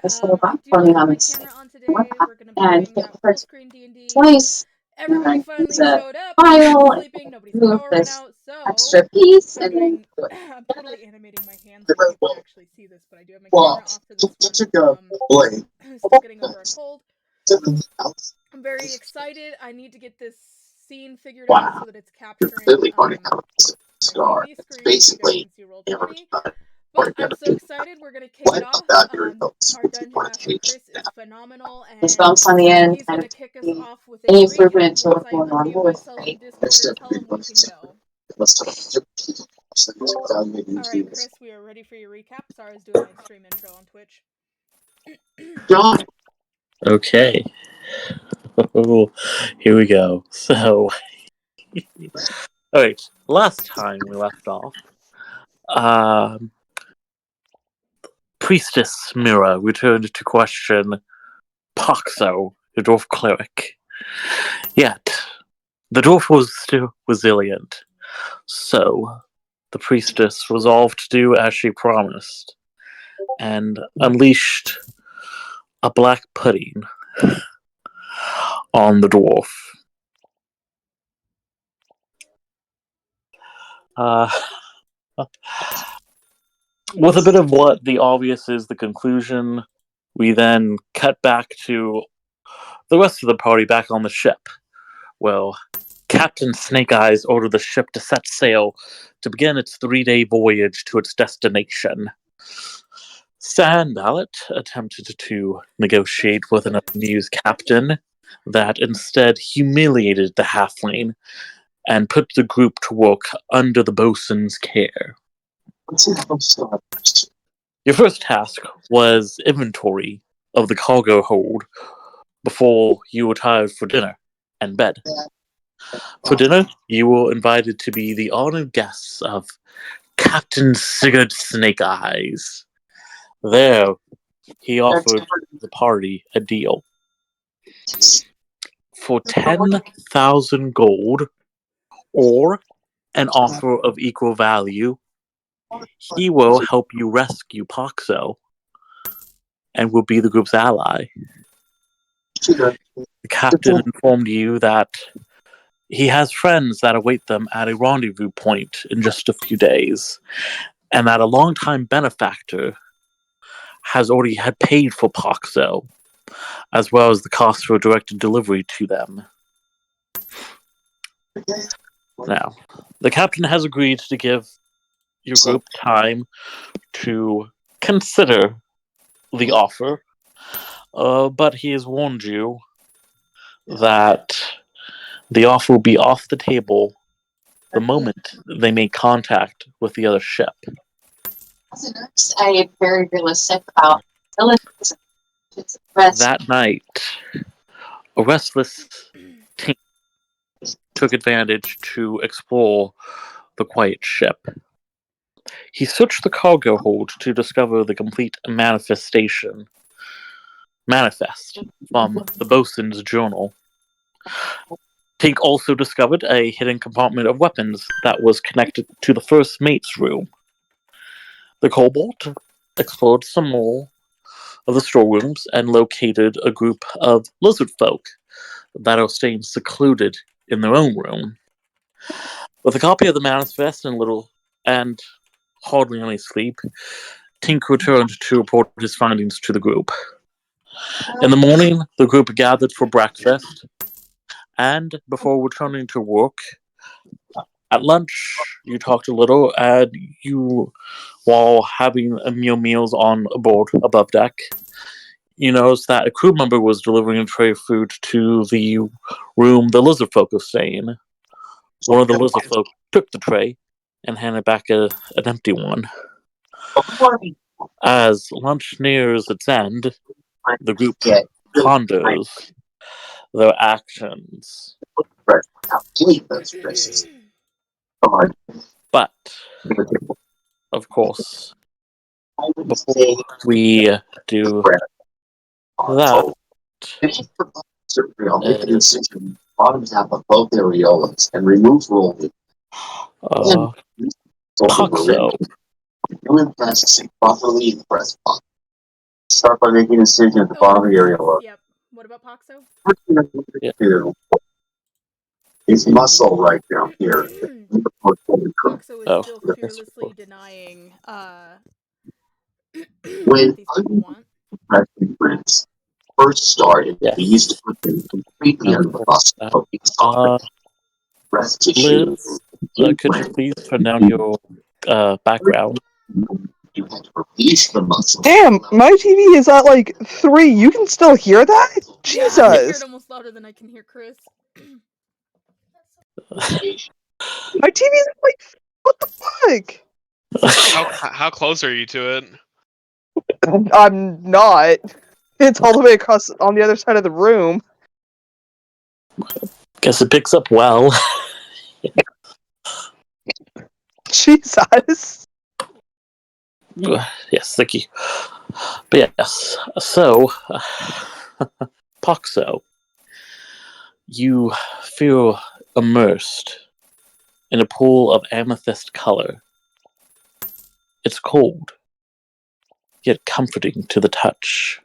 I do have my camera on today. We're gonna be doing that full screen D&D. Everybody finally showed up. Nobody's sleeping. Nobody's power went out. So I'm doing. I'm totally animating my hands so people can actually see this, but I do have my camera off for this one. Still getting over a cold. I'm very excited. I need to get this scene figured out so that it's capturing my D&D screen so you guys can see Roll20. But I'm so excited. We're going to kick it off. Our Dungeon Master Chris is phenomenal, and he's going to kick us off with a recap once I unmute myself in Discord and tell him we can go. Alright, Chris, we are ready for your recap. Sorry, I was doing my stream intro on Twitch. Okay. Here we go. So, alright, last time we left off, Priestess Mira returned to question Poxo, the dwarf cleric. Yet, the dwarf was still resilient, so the priestess resolved to do as she promised, and unleashed a black pudding on the dwarf. With a bit of what the obvious is the conclusion, we then cut back to the rest of the party back on the ship. Well, Captain Snake Eyes ordered the ship to set sail to begin its 3-day voyage to its destination. Sandallet attempted to negotiate with an amused captain that instead humiliated the halfling and put the group to work under the bosun's care. Your first task was inventory of the cargo hold before you retired for dinner and bed. For dinner, you were invited to be the honored guests of Captain Sigurd Snake Eyes. There, he offered the party a deal. For 10,000 gold, or an offer of equal value, he will help you rescue Poxo and will be the group's ally. The captain informed you that he has friends that await them at a rendezvous point in just a few days, and that a longtime benefactor has already had paid for Poxo, as well as the cost for a directed delivery to them. Now, the captain has agreed to give your group time to consider the offer, but he has warned you that the offer will be off the table the moment they make contact with the other ship. That night, a restless team took advantage to explore the quiet ship. He searched the cargo hold to discover the complete manifest from the bosun's journal. Tink also discovered a hidden compartment of weapons that was connected to the first mate's room. The kobold explored some more of the storerooms and located a group of lizard folk that are staying secluded in their own room. With a copy of the manifest and hardly any sleep, Tink returned to report his findings to the group. In the morning, the group gathered for breakfast, and before returning to work, at lunch, you talked a little, and while having your meals on board above deck, you noticed that a crew member was delivering a tray of food to the room the lizard folk was staying in. One of the lizard folk took the tray and handed back an empty one. As lunch nears its end, the group ponders their actions. But, of course, before we do that, bottom half of both areolas and remove rolling. Poxo. You impress properly in the breast box. Start by making a decision at the bottom of the area. Yep. What about Poxo? It's muscle right down here. Poxo is still fearlessly denying When what these people want. Prince first started, Yes. we used to put them completely under the bus. Breast tissue. Liz, could you please turn down your background? You had to release the muscle. Damn, my TV is at like 3. You can still hear that? Jesus. Yeah, I can hear it almost louder than I can hear Chris. My TV is like, what the fuck? How close are you to it? I'm not. It's all the way across on the other side of the room. Guess it picks up well. Jesus. Yes, thank you. But yes, so, Poxo, you feel immersed in a pool of amethyst color. It's cold, yet comforting to the touch.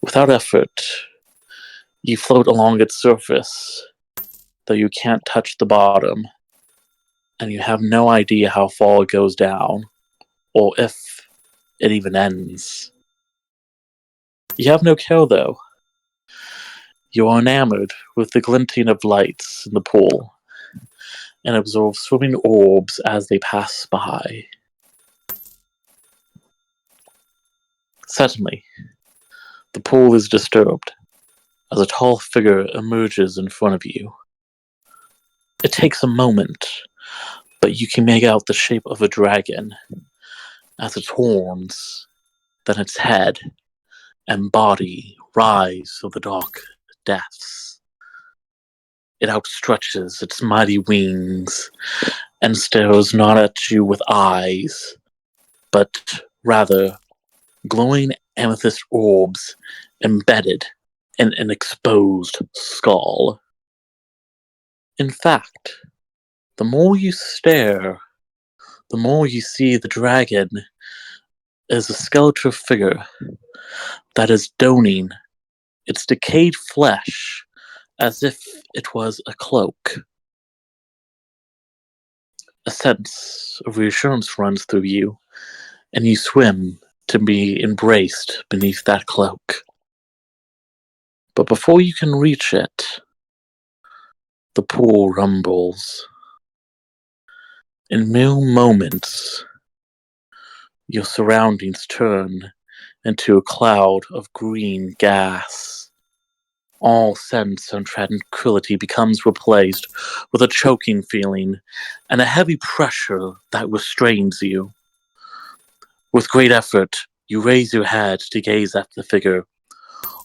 Without effort, you float along its surface, though you can't touch the bottom, and you have no idea how far it goes down, or if it even ends. You have no care, though. You are enamored with the glinting of lights in the pool, and observe swimming orbs as they pass by. Suddenly, the pool is disturbed as a tall figure emerges in front of you. It takes a moment, but you can make out the shape of a dragon, as its horns, then its head and body rise through the dark depths. It outstretches its mighty wings and stares not at you with eyes, but rather glowing amethyst orbs embedded in an exposed skull. In fact, the more you stare, the more you see the dragon is a skeletal figure that is donning its decayed flesh as if it was a cloak. A sense of reassurance runs through you, and you swim to be embraced beneath that cloak. But before you can reach it, the pool rumbles. In mere moments, your surroundings turn into a cloud of green gas. All sense of tranquility becomes replaced with a choking feeling and a heavy pressure that restrains you. With great effort, you raise your head to gaze at the figure,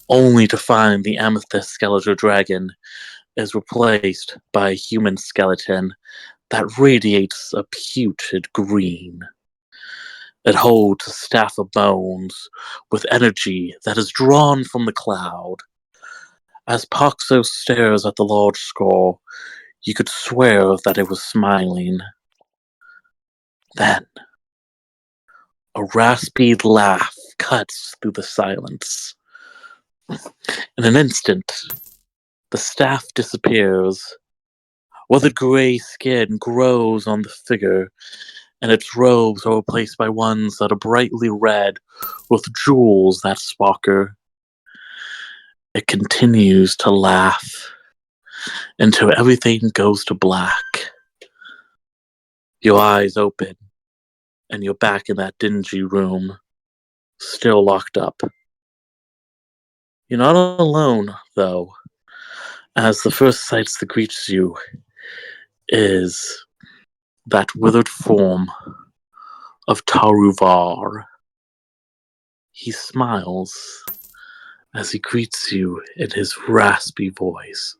only to find the amethyst skeletal dragon is replaced by a human skeleton that radiates a putrid green. It holds a staff of bones with energy that is drawn from the cloud. As Poxo stares at the large skull, you could swear that it was smiling. Then, a raspy laugh cuts through the silence. In an instant, the staff disappears, withered gray skin grows on the figure, and its robes are replaced by ones that are brightly red with jewels that sparkle. It continues to laugh until everything goes to black. Your eyes open, and you're back in that dingy room, still locked up. You're not alone, though, as the first sight that greets you is that withered form of Taruvar. He smiles as he greets you in his raspy voice.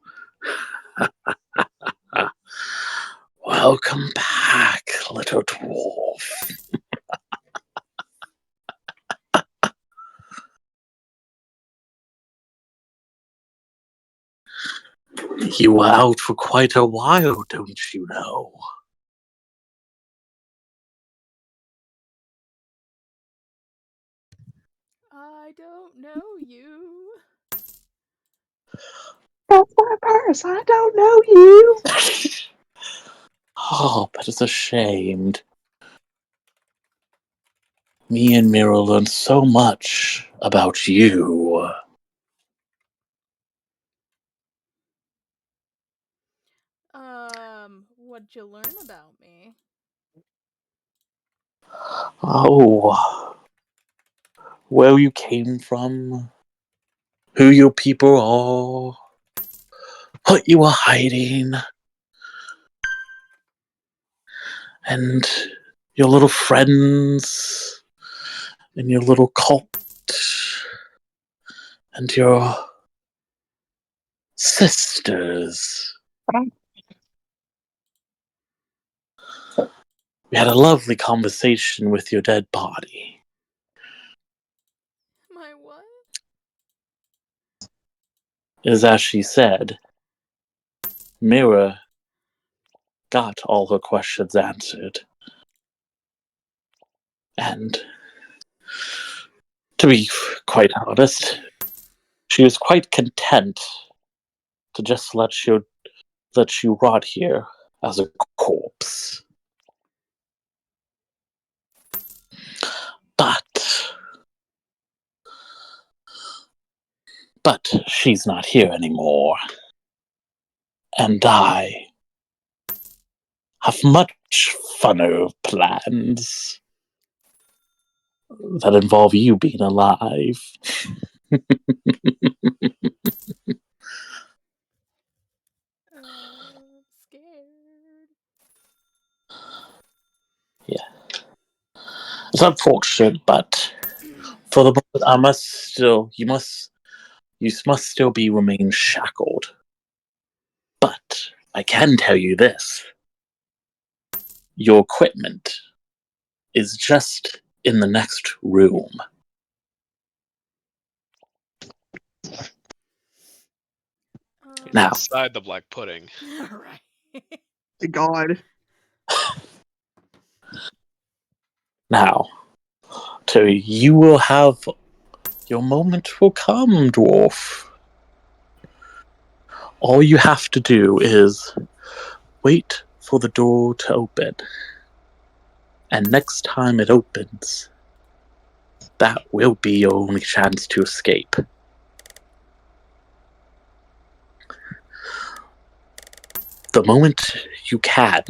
Welcome back, little dwarf. You were out for quite a while, don't you know? I don't know you. That's my purse. I don't know you. Oh, but it's a shame. Me and Mira learned so much about you. What'd you learn about me? Oh, where you came from, who your people are, what you were hiding, and your little friends, and your little cult, and your sisters. We had a lovely conversation with your dead body. My what? As she said, Mira got all her questions answered. And to be quite honest, she was quite content to just let you rot here as a corpse. But she's not here anymore. And I have much funner plans that involve you being alive. I'm scared. Yeah. It's unfortunate, but for the moment, you must still remain shackled. But I can tell you this: your equipment is just in the next room. Now, Inside the black pudding. Right. God. now, Terry, you will have your moment will come, dwarf. All you have to do is wait for the door to open. And next time it opens, that will be your only chance to escape. The moment you can,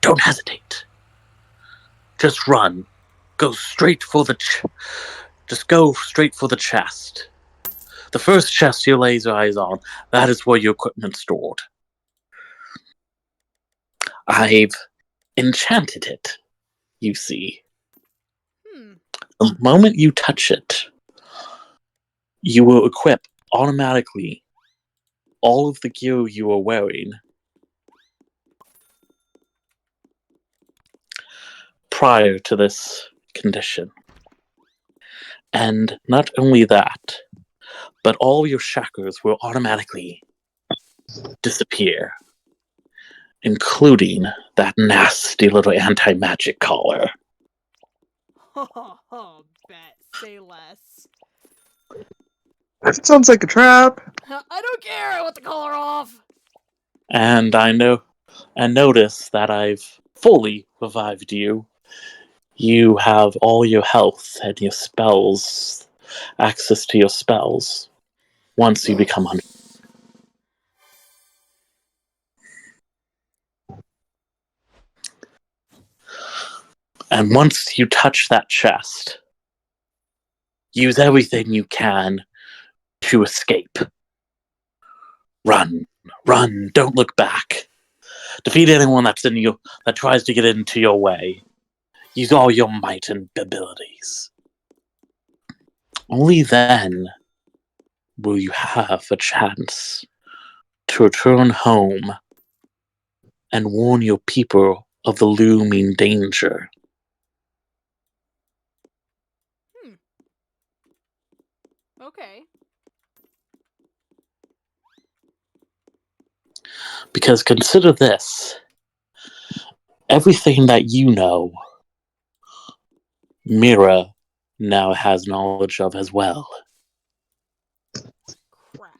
don't hesitate. Just run. Go straight for the just go straight for the chest. The first chest you lay your eyes on, that is where your equipment's stored. I've enchanted it, you see. The moment you touch it, you will equip automatically all of the gear you are wearing prior to this condition. And not only that, but all your shackles will automatically disappear, including that nasty little anti-magic collar. Oh, bet. Say less. That sounds like a trap. I don't care. I want the collar off. And notice that I've fully revived you. You have all your health and your spells, access to your spells, once you become And once you touch that chest, use everything you can to escape. Run, run, don't look back. Defeat anyone that tries to get into your way. Use all your might and abilities. Only then will you have a chance to return home and warn your people of the looming danger. Okay. Because consider this: everything that you know, Mira now has knowledge of as well. Crap.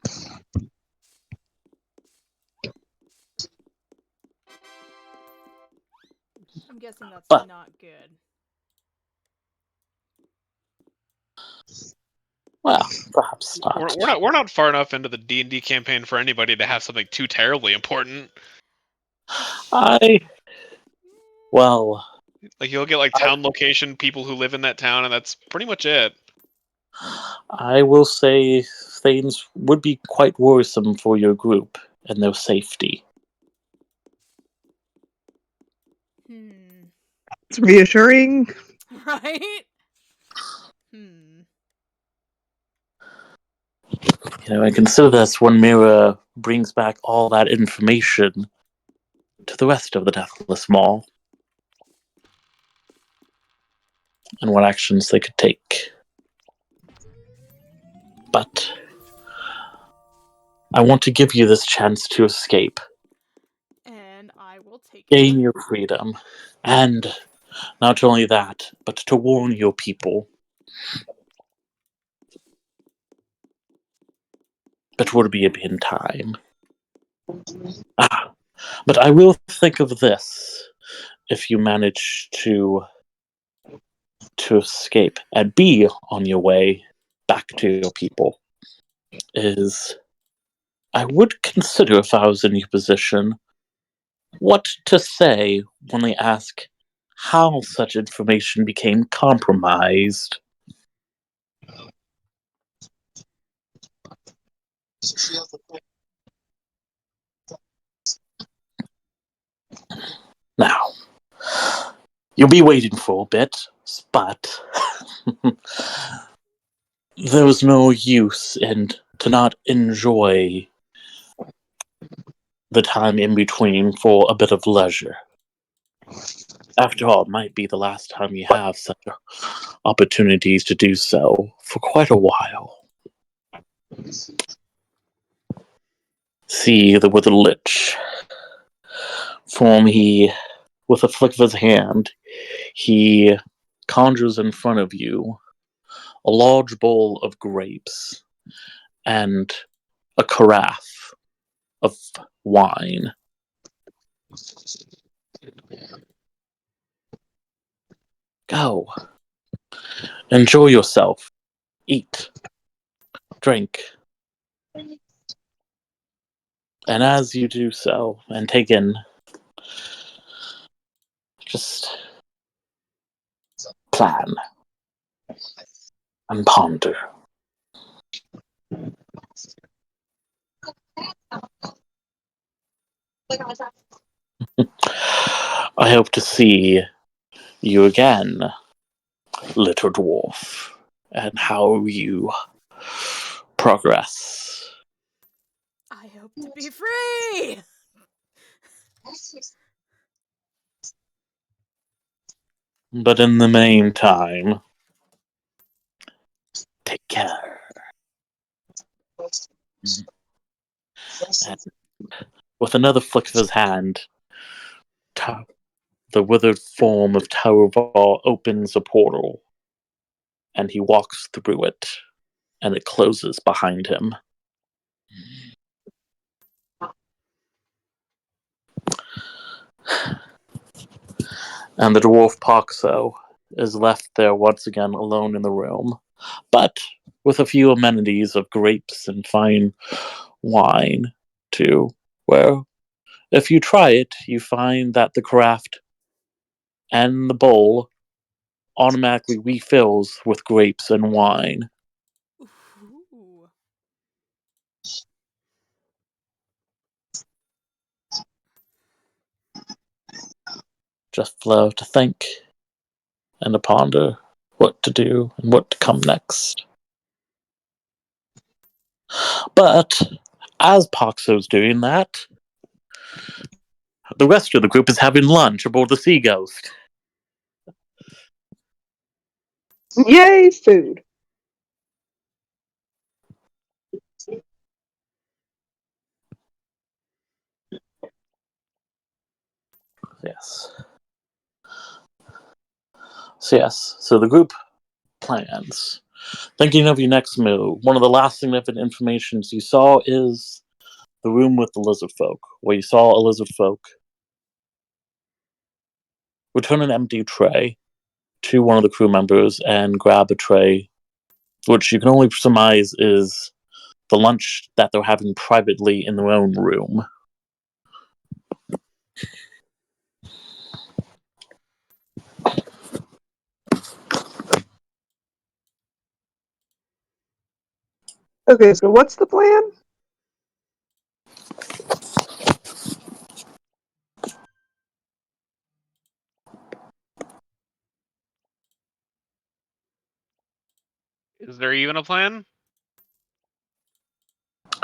I'm guessing that's But- not good. Well, perhaps not. We're not far enough into the D&D campaign for anybody to have something too terribly important. Well, Like, you'll get like town location, people who live in that town, and that's pretty much it. I will say things would be quite worrisome for your group and their safety. It's reassuring. Right? And consider this when Mira brings back all that information to the rest of the Deathless Mall. And what actions they could take. But I want to give you this chance to escape. And I will take Gain it. your freedom. And not only that, but to warn your people. But would be in time. But I will think of this if you manage to escape and be on your way back to your people. Is I would consider, if I was in your position, what to say when they ask how such information became compromised. Now, you'll be waiting for a bit, but there was no use in to not enjoy the time in between for a bit of leisure. After all, it might be the last time you have such opportunities to do so for quite a while. See the Withered Lich. With a flick of his hand, he conjures in front of you a large bowl of grapes and a carafe of wine. Go. Enjoy yourself. Eat. Drink. And as you do so, and take in, just plan and ponder. I hope to see you again, little dwarf, and how you progress. I hope to be free! But in the meantime, take care. And with another flick of his hand, the withered form of Tarovar opens a portal, and he walks through it, and it closes behind him. And the dwarf Poxo is left there once again alone in the room, but with a few amenities of grapes and fine wine, too, where if you try it, you find that the craft and the bowl automatically refills with grapes and wine. Ooh. Just love to think and to ponder what to do and what to come next. But as Poxo's doing that, the rest of the group is having lunch aboard the Sea Ghost. Yay, food. Yes. So the group plans. Thinking of your next move, one of the last significant informations you saw is the room with the lizard folk, where you saw a lizard folk return an empty tray to one of the crew members and grab a tray, which you can only surmise is the lunch that they're having privately in their own room. Okay, so what's the plan? Is there even a plan?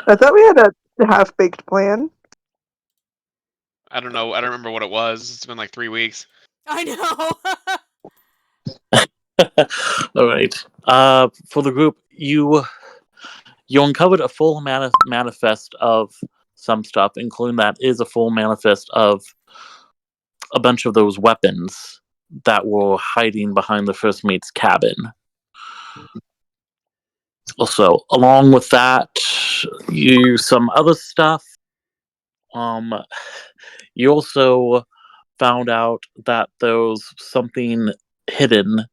I thought we had a half-baked plan. I don't know. I don't remember what it was. It's been like 3 weeks. I know. All right. For the group, you uncovered a full manifest of some stuff, including that is a full manifest of a bunch of those weapons that were hiding behind the First Mate's cabin. Also, along with that, some other stuff. You also found out that there was something hidden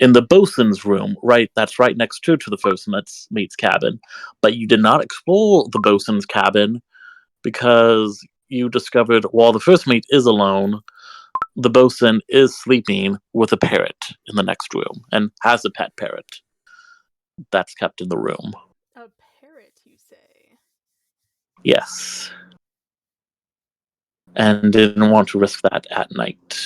in the bosun's room, right? That's right next to the First Mate's cabin. But you did not explore the bosun's cabin because you discovered while the First Mate is alone, the bosun is sleeping with a parrot in the next room and has a pet parrot that's kept in the room. A parrot, you say? Yes. And didn't want to risk that at night.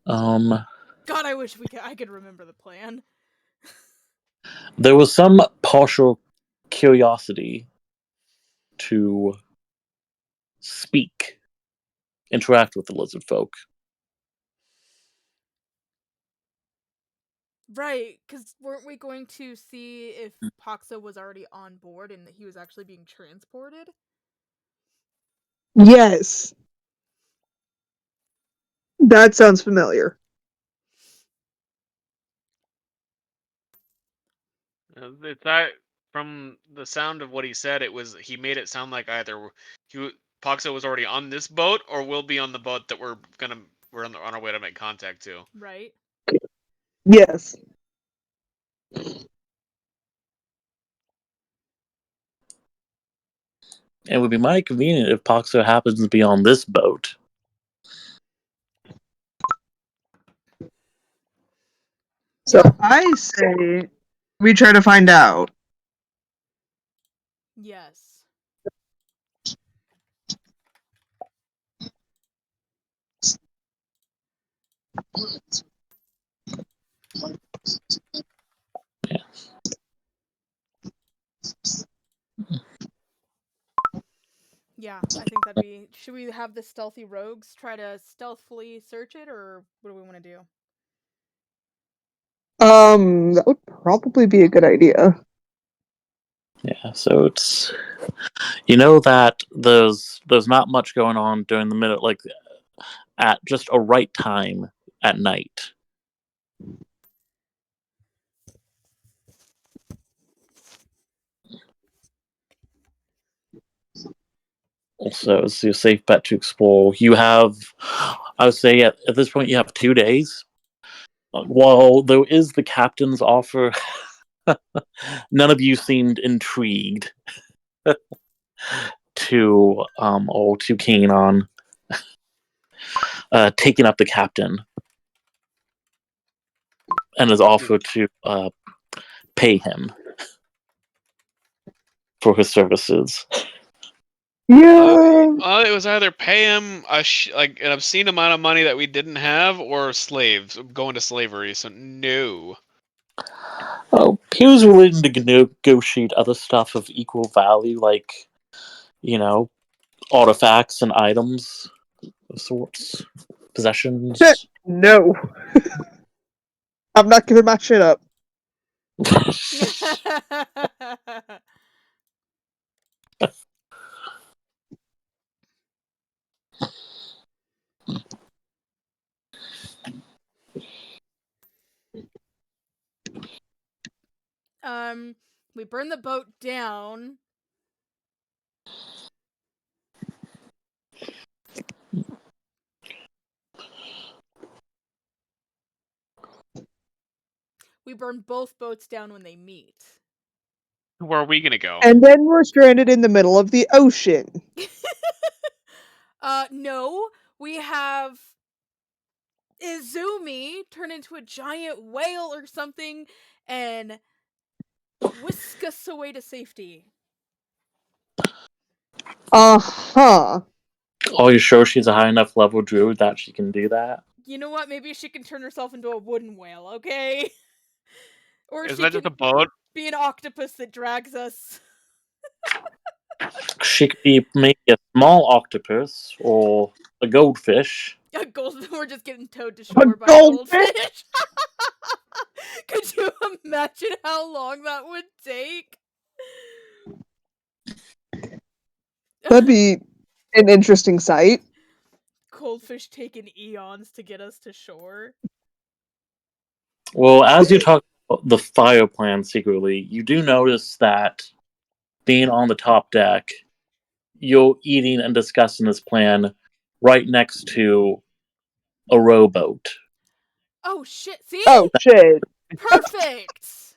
God, I wish I could remember the plan. There was some partial curiosity to interact with the lizard folk. Right, because weren't we going to see if Poxa was already on board and that he was actually being transported? Yes. That sounds familiar. It's that from the sound of what he said. He made it sound like either Poxa was already on this boat or will be on the boat that we're on our way to make contact to. Right. Yes. It would be mighty convenient if Poxo happens to be on this boat. So I say we try to find out. Yes. Yeah, I think that'd be... Should we have the stealthy rogues try to stealthily search it, or what do we want to do? That would probably be a good idea. Yeah, so it's that there's not much going on during the minute, like at just a right time at night. Also, it's a safe bet to explore. You have, I would say, at this point, you have 2 days. While there is the captain's offer, none of you seemed intrigued or too keen on taking up the captain and his offer to pay him for his services. Yeah. It was either pay him like an obscene amount of money that we didn't have, or slaves going to slavery. So no. Oh, he was willing to negotiate other stuff of equal value, like artifacts and items of sorts, possessions. No. I'm not giving my shit up. We burn the boat down. We burn both boats down when they meet. Where are we gonna go? And then we're stranded in the middle of the ocean. No. We have Izumi turn into a giant whale or something and whisk us away to safety. Uh-huh. Are you sure she's a high enough level druid that she can do that? You know what? Maybe she can turn herself into a wooden whale, okay? Or Isn't she that can just a boat? be an octopus that drags us. She could be maybe a small octopus or a goldfish. A gold. We're just getting towed to shore by a goldfish? goldfish. Could you imagine how long that would take? That'd be an interesting sight. Goldfish taking eons to get us to shore. Well, as you talk about the fire plan secretly, you do notice that being on the top deck, you're eating and discussing this plan right next to a rowboat. Oh shit! See? Oh, shit. Perfect.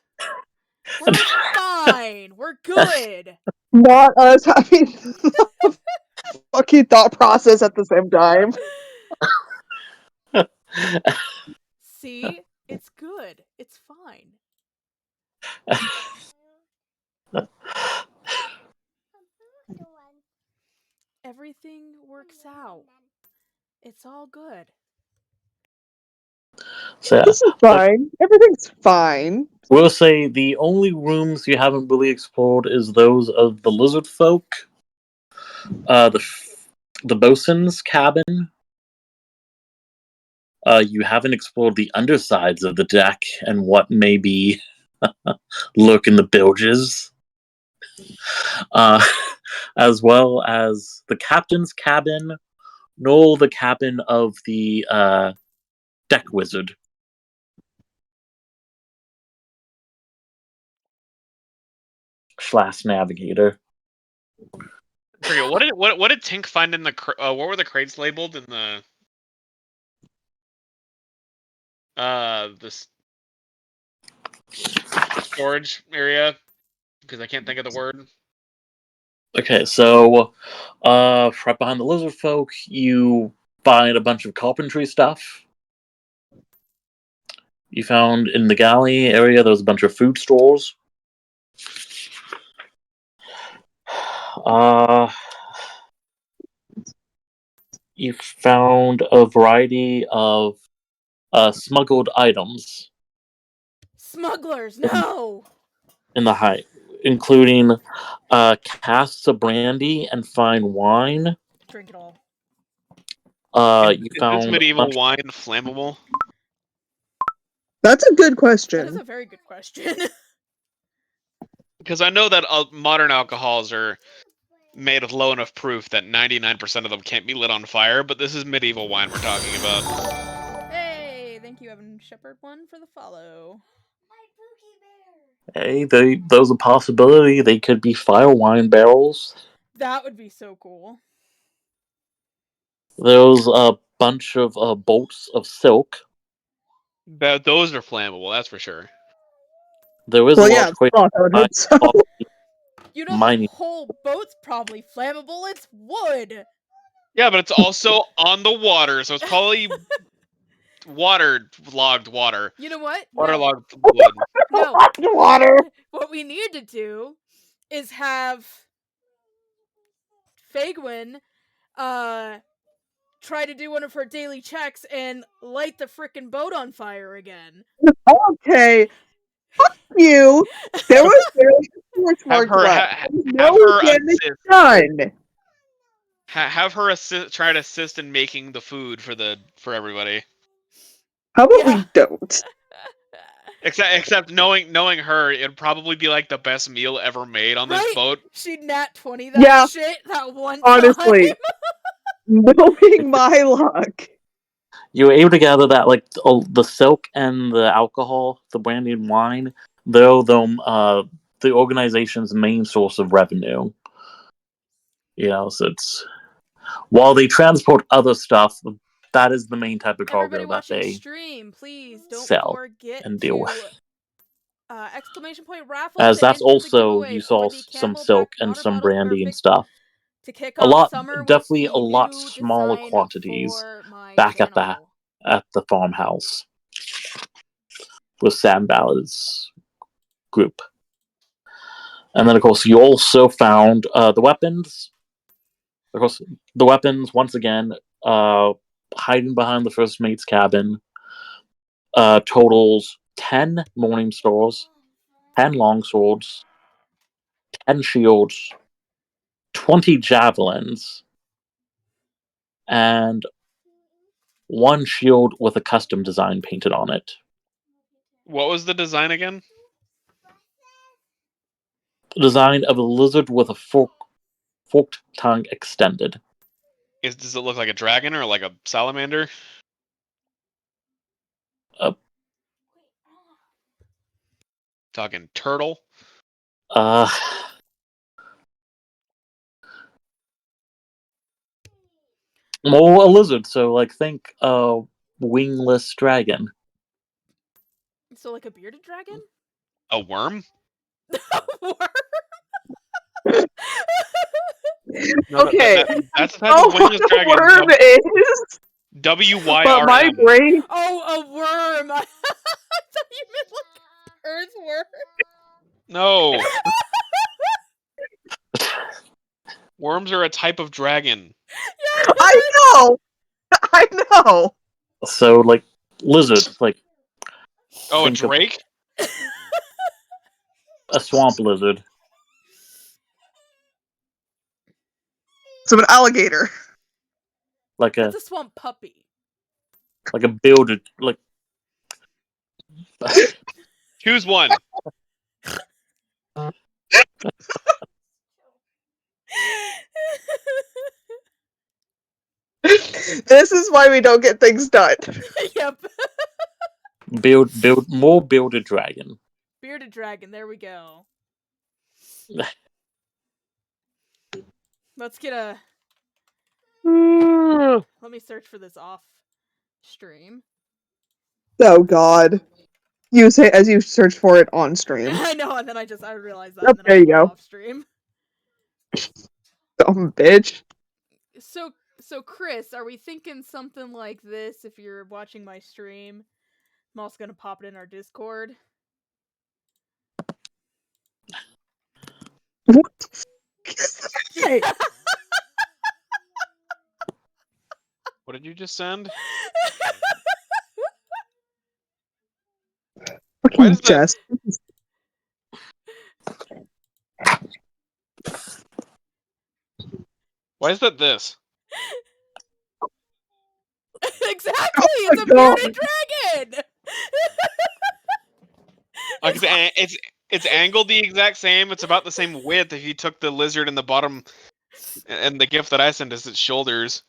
We're fine. We're good. Not us having fucking thought process at the same time. See? It's good. It's fine. Everything works out. It's all good. So, This is fine. Everything's fine. we'll say the only rooms you haven't really explored is those of the lizard folk, the bosun's cabin. You haven't explored the undersides of the deck and what maybe lurk in the bilges, as well as the captain's cabin, nor the cabin of the deck wizard. / navigator. Forget, what did Tink find in the what were the crates labeled in the this storage area? Because I can't think of the word. Okay, so right behind the lizard folk, you find a bunch of carpentry stuff. You found in the galley area there was a bunch of food stores. You found a variety of smuggled items Smugglers, no! in the height, including casks of brandy and fine wine. Drink it all. You Is found this medieval wine flammable? That's a good That is question. a very good question. Because I know that modern alcohols are made of low enough proof that 99% of them can't be lit on fire, but this is medieval wine we're talking about. Hey, thank you, Evan Shepherd 1, for the follow. hey, there's a possibility they could be fire wine barrels. That would be so cool. There's a bunch of bolts of silk. Those are flammable, that's for sure. There is Well, a yeah, large crate I would hope so. You know, mining. the whole boat's probably flammable. It's wood. Yeah, but it's also on the water, so it's probably waterlogged water. You know what? Waterlogged wood. No. Water. What we need to do is have Fagwin try to do one of her daily checks and light the frickin' boat on fire again. Okay. Fuck you. There was barely a torch Have mark her left. have her damage assist. done. Have her try to assist in making the food for everybody. How about Yeah. we don't? Except knowing her, it'd probably be like the best meal ever made on this Right? boat. She'd nat 20 that Yeah. shit that one Honestly. time. Knowing my luck. You were able to gather that like the silk and the alcohol, the brandy and wine, Though the organization's main source of revenue. So it's while they transport other stuff, that is the main type of cargo Everybody that watching they stream, please don't sell forget and deal to with. exclamation point raffle As to that's enter the also giveaway you for saw the some Campbell silk Black and water some bottles, brandy and perfect stuff. to kick A off lot, summer with definitely the a lot new smaller design quantities for my back at channel. the farmhouse with Sam Ballard's group. And then, of course, you also found the weapons. Of course, the weapons, once again, hiding behind the first mate's cabin, totals 10 morning stars, 10 longswords, 10 shields, 20 javelins, and 1 shield with a custom design painted on it. What was the design again? The design of a lizard with a forked tongue extended. Does it look like a dragon or like a salamander? Talking turtle? Well, a lizard, so think wingless dragon. So like a bearded dragon? A worm? No, Okay. that's the type of wingless What a dragon. worm is. WYRM. But my brain. Oh, a worm! I thought you meant like earthworm. No. Worms are a type of dragon. Yeah, I know. I know. So lizard, Oh, a think of drake? a swamp lizard. So an alligator. That's a swamp puppy. Like a bearded Choose one. This is why we don't get things done. Yep. more bearded dragon. Bearded dragon, there we go. Let's get a... Let me search for this off stream. Oh god. You say as you search for it on stream. I know, and then I realized that. Yep, And then there I you went go. off stream. Dumb bitch. So Chris, are we thinking something like this if you're watching my stream? I'm also gonna pop it in our Discord. What? Hey. What did you just send? Why does Jess. Why is that this? Exactly! Oh It's a bearded dragon! It's angled the exact same. It's about the same width if you took the lizard in the bottom, and the gift that I sent is its shoulders.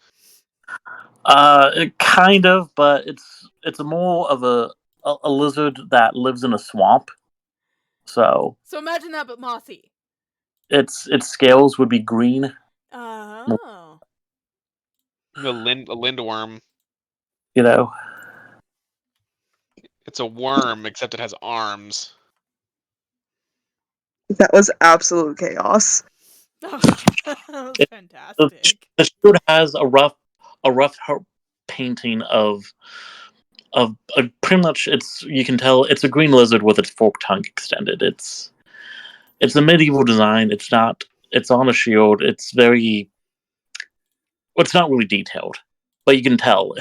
Kind of, but it's more of a lizard that lives in a swamp. So imagine that, but mossy. its scales would be green. Oh. A lindworm. It's a worm, except it has arms. That was absolute chaos. Oh, that was fantastic. The shield has a rough painting of pretty much you can tell it's a green lizard with its forked tongue extended. It's a medieval design. It's on a shield. It's not really detailed, but you can tell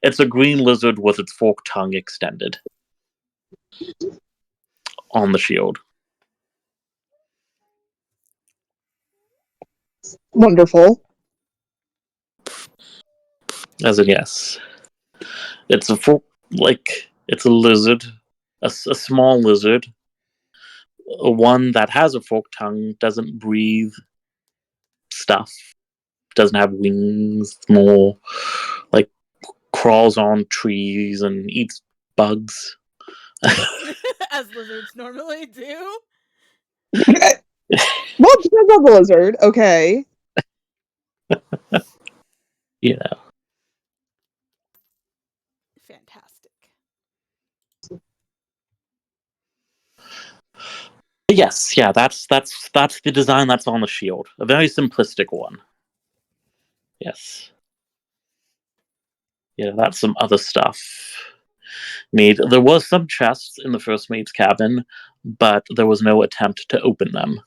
it's a green lizard with its forked tongue extended on the shield. Wonderful. As in, yes, it's it's a lizard, a small lizard, one that has a forked tongue, doesn't breathe stuff, doesn't have wings, more crawls on trees and eats bugs, As lizards normally do. Well, it depends on the lizard. Okay. You know. Fantastic. Yes, yeah, that's the design that's on the shield. A very simplistic one. Yes. Yeah, that's some other stuff. There was some chests in the first mate's cabin, but there was no attempt to open them.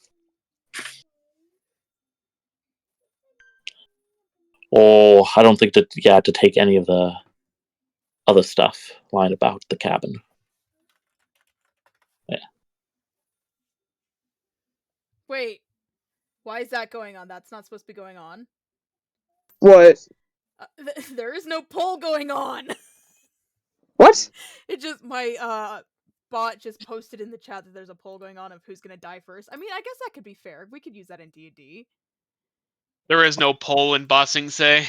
Or I don't think that you had to take any of the other stuff lying about the cabin. Yeah. Wait, why is that going on? That's not supposed to be going on. What? There is no poll going on. What? It just my bot just posted in the chat that there's a poll going on of who's gonna die first. I mean, I guess that could be fair. We could use that in D&D. There is no poll in Bossing Say.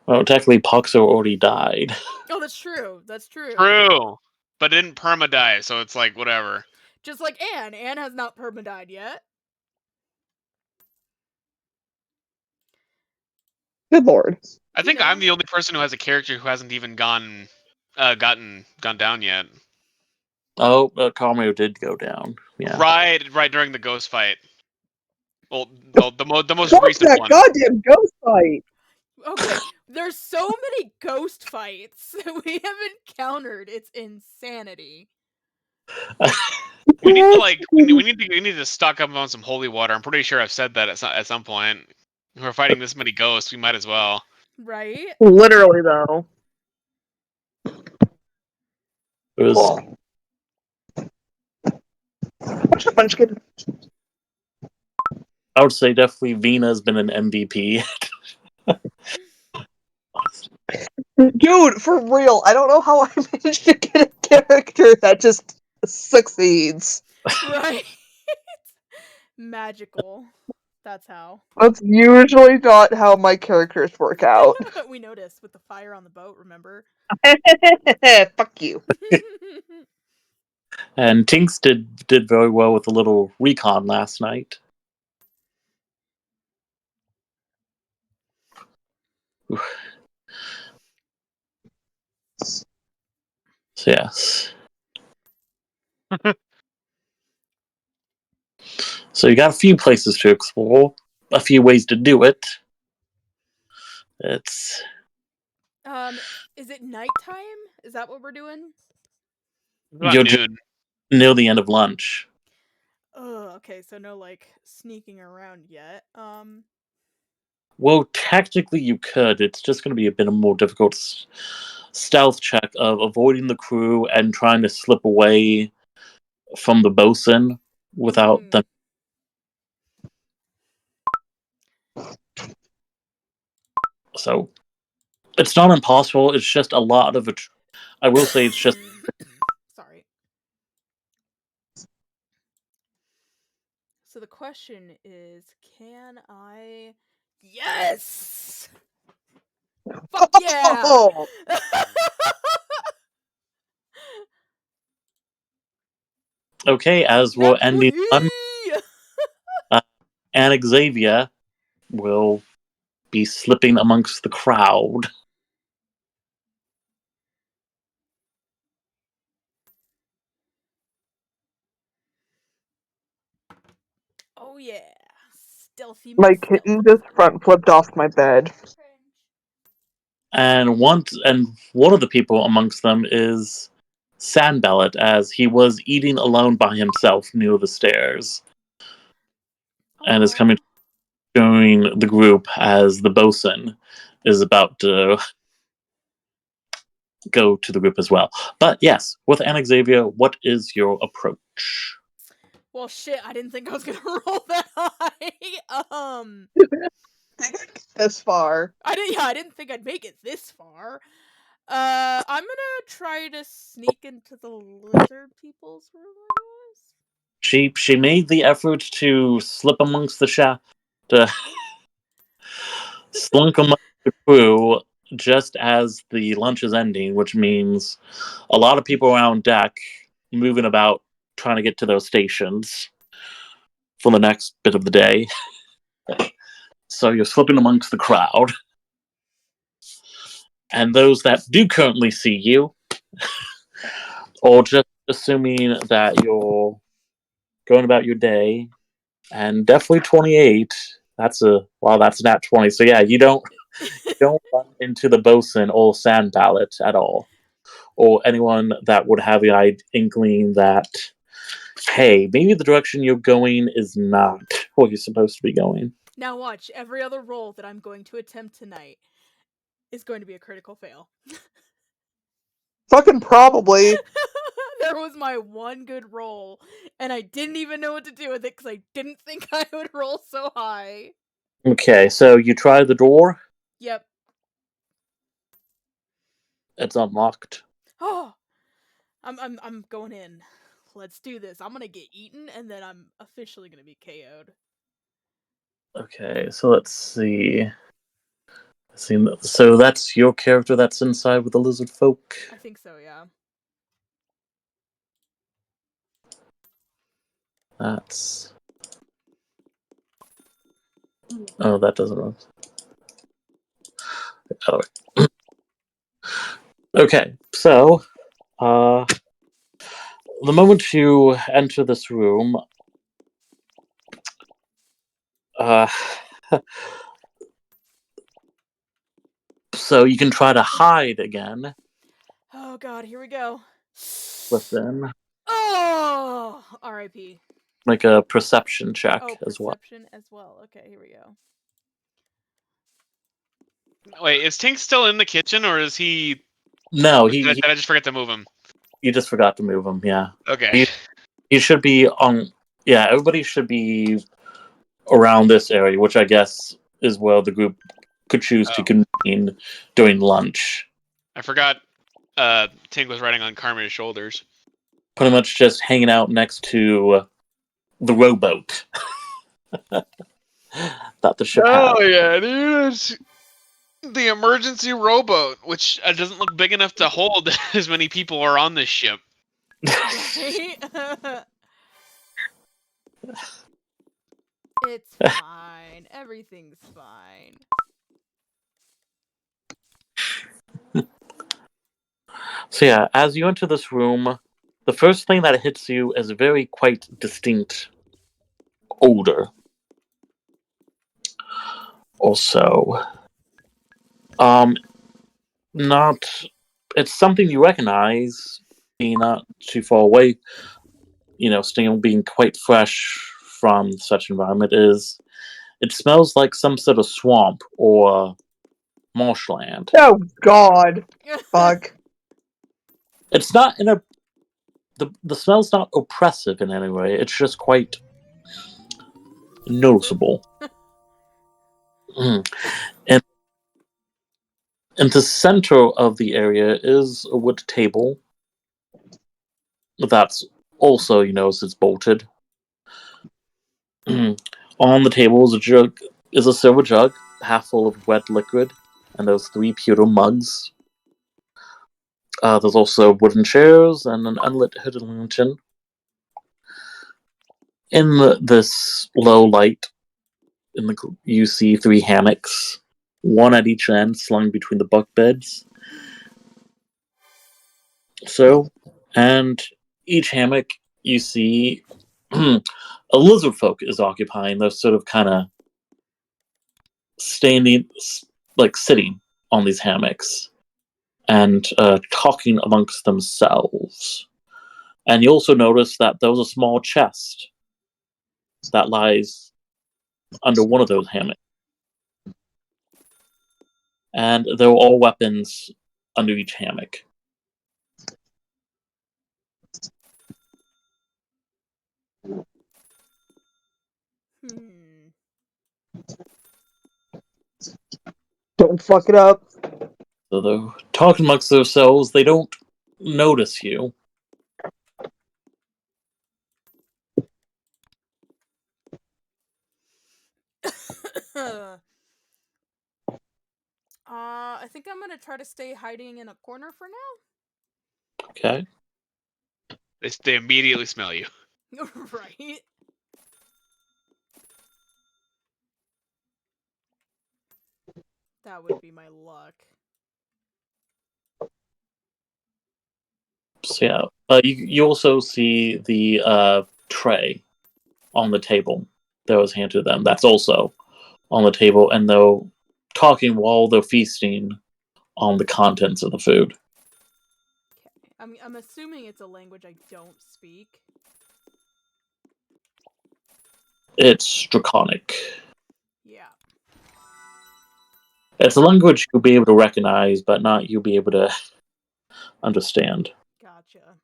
Well, technically, Poxo already died. Oh, that's true. That's true. True. But it didn't perma-die, so it's like, whatever. Just like Anne. Anne has not perma-died yet. Good lord. I think I'm the only person who has a character who hasn't even gone down yet. Oh, Carmio did go down. Yeah. Right during the ghost fight. Well, the most Fuck recent that one. goddamn ghost fight! Okay, there's so many ghost fights we have encountered. It's insanity. We need to we need to stock up on some holy water. I'm pretty sure I've said that at some point. If we're fighting this many ghosts, we might as well. Right? Literally, though. It was Munchkin. I would say definitely Vina's been an MVP. Dude, for real, I don't know how I managed to get a character that just succeeds. Right? Magical. That's how. That's usually not how my characters work out. We noticed with the fire on the boat, remember? Fuck you. And Tinks did very well with a little recon last night. So, yes. So you got a few places to explore, a few ways to do it. It's Is it nighttime? Is that what we're doing? About You're noon. near the end of lunch. Oh, okay, so no like sneaking around yet. Well, technically you could. It's just going to be a bit of more difficult stealth check of avoiding the crew and trying to slip away from the bosun without them. So it's not impossible. It's just a lot of it. I will say it's just. Sorry. So the question is, can I? Yes. Fuck yeah! Oh, Okay, as we're ending on, and Xavier will be slipping amongst the crowd. Oh yeah, stealthy. my kitten just front flipped off my bed. And one of the people amongst them is Sandbellet, as he was eating alone by himself near the stairs, and is coming to join the group as the bosun is about to go to the group as well. But yes, with Anna Xavier, what is your approach? Well, shit, I didn't think I was gonna roll that high. This far. I didn't think I'd make it this far. I'm gonna try to sneak into the lizard people's room, I guess. She made the effort to slip amongst the to slunk amongst the crew, just as the lunch is ending, which means a lot of people around deck moving about, trying to get to those stations for the next bit of the day. So you're slipping amongst the crowd. And those that do currently see you, or just assuming that you're going about your day, and definitely 28. That's nat 20. So yeah, you don't run into the bosun or sand ballot at all, or anyone that would have the inkling that, hey, maybe the direction you're going is not where you're supposed to be going. Now watch, every other roll that I'm going to attempt tonight is going to be a critical fail. Fucking probably. There was my one good roll, and I didn't even know what to do with it because I didn't think I would roll so high. Okay, so you try the door. Yep. It's unlocked. Oh, I'm going in. Let's do this. I'm gonna get eaten, and then I'm officially gonna be KO'd. Okay, so let's see. So that's your character that's inside with the lizard folk. I think so, yeah. That's. Oh, that doesn't work. Oh. Okay, so, the moment you enter this room, so you can try to hide again. Oh god, here we go. Within. Oh, R.I.P. Make a perception check Oh, as well. perception as well. Okay, here we go. Wait, is Tink still in the kitchen, or is he? No, Did I just forget to move him? You just forgot to move him. Yeah. Okay. He should be on. Yeah, everybody should be around this area, which I guess is where the group could choose to convene during lunch. I forgot. Tink was riding on Carmen's shoulders. Pretty much just hanging out next to the rowboat that the ship had. Oh yeah, dude. It's the emergency rowboat, which doesn't look big enough to hold as many people are on this ship. Right? It's fine. Everything's fine. So yeah, as you enter this room, the first thing that hits you is a very quite distinct odor. Also, not it's something you recognize, being not too far away. You know, still being quite fresh from such environment is. It smells like some sort of swamp or marshland. Oh god. Fuck. It's not in a. The smell's not oppressive in any way. It's just quite noticeable. And in the center of the area is a wood table. That's also, it's bolted. On the table is a silver jug, half full of wet liquid, and those 3 pewter mugs. There's also wooden chairs and an unlit hidden lantern. In this low light, you see 3 hammocks, one at each end, slung between the bunk beds. So, and each hammock you see a lizard folk is occupying. They're sort of kind of standing, like sitting on these hammocks and talking amongst themselves. And you also notice that there was a small chest that lies under one of those hammocks. And there were all weapons under each hammock. Don't fuck it up. So they're talking amongst themselves. They don't notice you. I think think I'm gonna try to stay hiding in a corner for now. Okay. They immediately smell you. Right. That would be my luck. So yeah, you also see the tray on the table that was handed to them. That's also on the table, and they're talking while they're feasting on the contents of the food. Okay. I'm assuming it's a language I don't speak. It's Draconic. Yeah. It's a language you'll be able to recognize, but not you'll be able to understand. Gotcha.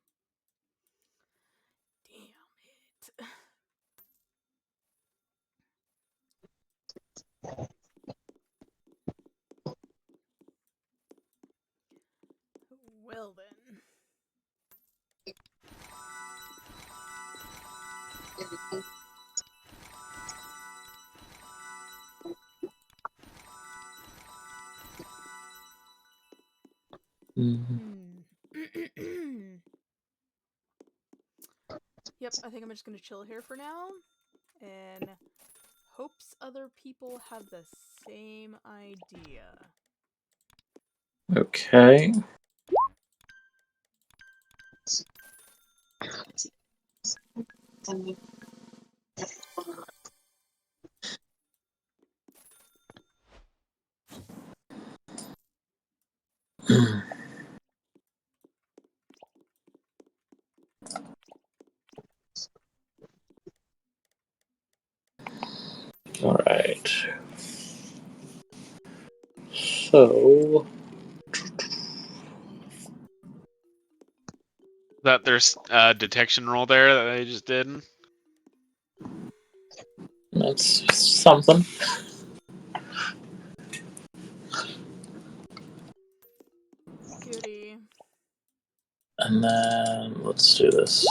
Damn it. Well then. Yep, I think I'm just gonna chill here for now. And hopes other people have the same idea. Okay. All right. So That there's a detection roll there that they just did. that's something. Goody. And then let's do this.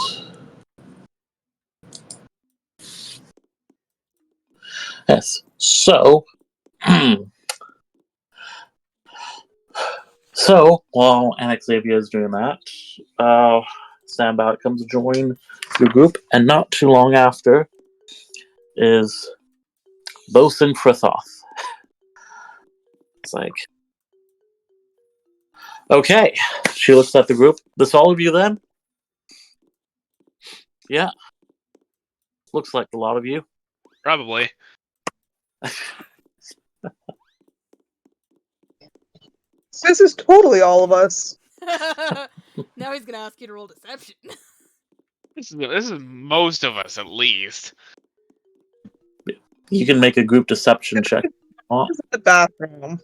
Yes. So, while Anaxavia is doing that, Sandbot comes to join your group, and not too long after is Bosun Krithoth. It's like, okay. She looks at the group. This all of you then? Yeah. Looks like a lot of you. Probably. This is totally all of us. Now he's gonna ask you to roll deception. This is most of us, at least. You can make a group deception check. This is the bathroom.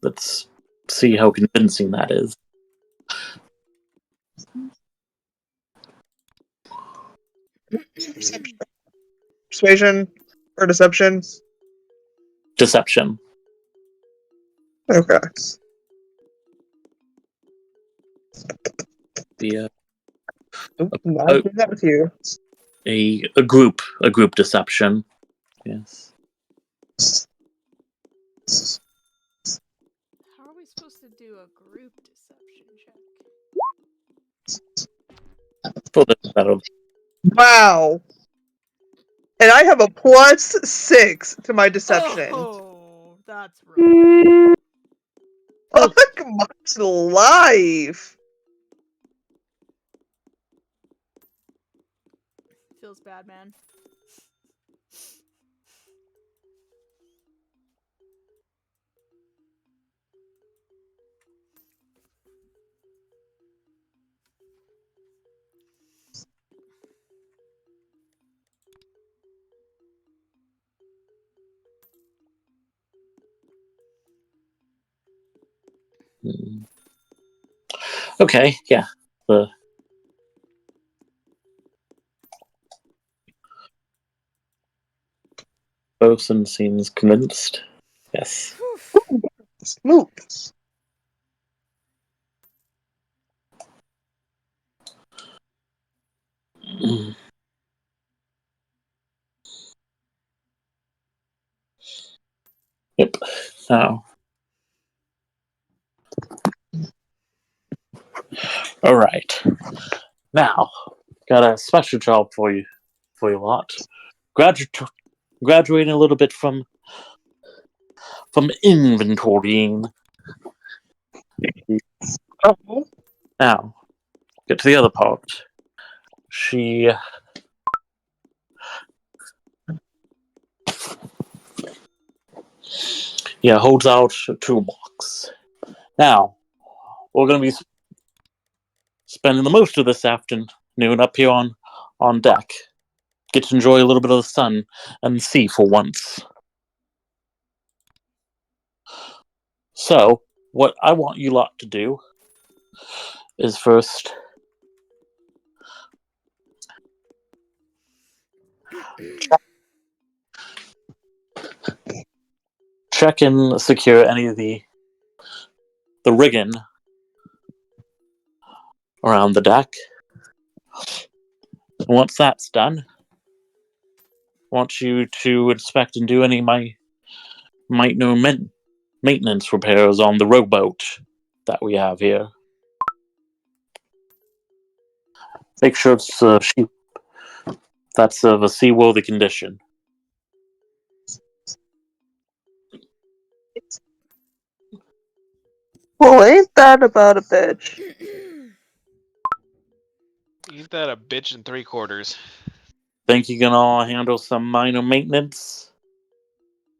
Let's see how convincing that is. Persuasion or deception? Deception. Okay. The I'll do that with you. a group deception. Yes. How are we supposed to do a group deception check? For the better. Wow. And I have a +6 to my deception. Oh, that's rough. Fuck my life. Feels bad, man. Okay, yeah. The Bosun seems convinced. Yes. Smooth. Yep. Now. Alright. Now, got a special job for you lot. Graduating a little bit from inventorying. Oh. Now, get to the other part. She holds out a toolbox. Now, we're going to be spending the most of this afternoon up here on deck. Get to enjoy a little bit of the sun and the sea for once. So, what I want you lot to do is first check and secure any of the rigging around the deck. And once that's done, I want you to inspect and do any minor maintenance repairs on the rowboat that we have here. Make sure it's that's of a seaworthy condition. Well, ain't that about a bitch? Ain't that a bitch in 3/4? Think you can all handle some minor maintenance?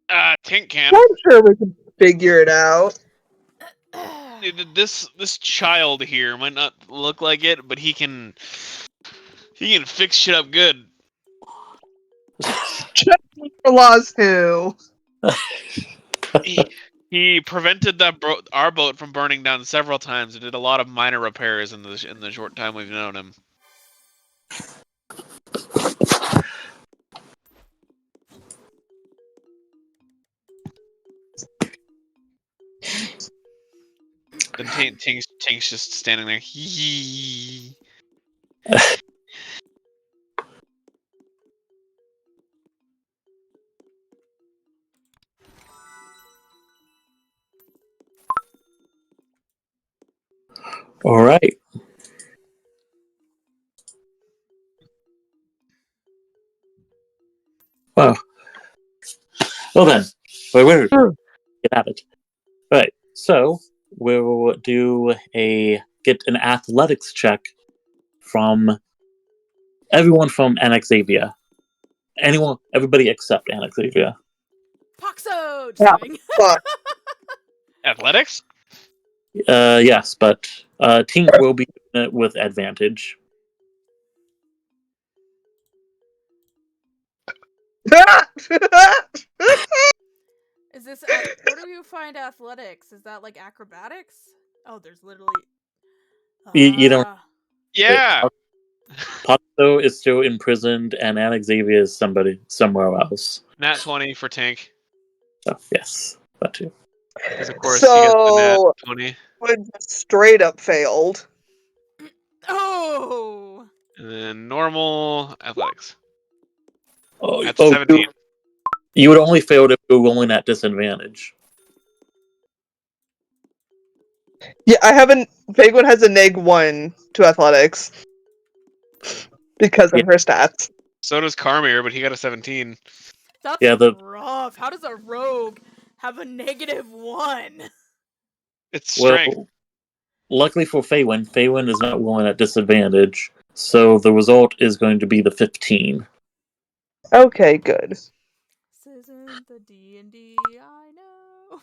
Tink can. I'm sure we can figure it out. This child here might not look like it, but he can fix shit up good. Laws who? He prevented our boat from burning down several times and did a lot of minor repairs in the short time we've known him. Then Tink's just standing there. All right. Well then, wait, get at it. Right. So we'll get an athletics check from everyone from Anaxavia. Everybody except Anaxavia. Poxo! Yeah. Fuck. Athletics? Yes, but Tink will be doing it with advantage. Is this where do you find athletics? Is that like acrobatics? Oh, there's literally. You don't. Yeah. Pato is still imprisoned, and Anaxavia is somewhere else. Nat 20 for Tink. Oh, yes, that too. Because of course he gets the nat 20. Would straight up failed. Oh. And then normal athletics. Oh, That's 17. You would only fail if you were rolling at disadvantage. Yeah, Vagrant has a -1 to athletics. Because of her stats. So does Carmir, but he got a 17. That's rough. How does a rogue have a -1? It's strength. Well, luckily for Faywin is not rolling at disadvantage, so the result is going to be the 15. Okay, good. This isn't the D&D I know.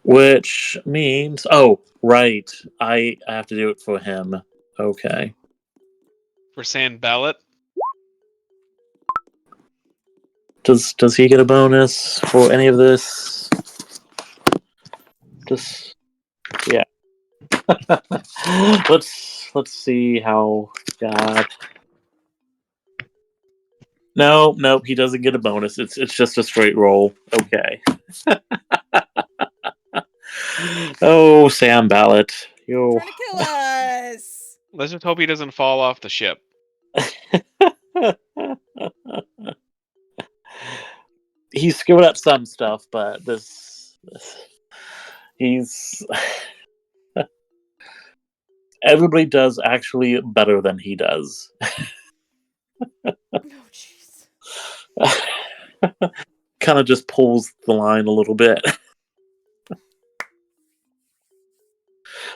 Which means, oh, right, I have to do it for him. Okay. For saying ballot. Does he get a bonus for any of this? Just yeah. let's see how God. No, he doesn't get a bonus. It's just a straight roll. Okay. Oh, Sam Ballot. Trying to kill us. Let's just hope he doesn't fall off the ship. He's skilled at some stuff, but he's everybody does actually better than he does. Oh, jeez. Kind of just pulls the line a little bit.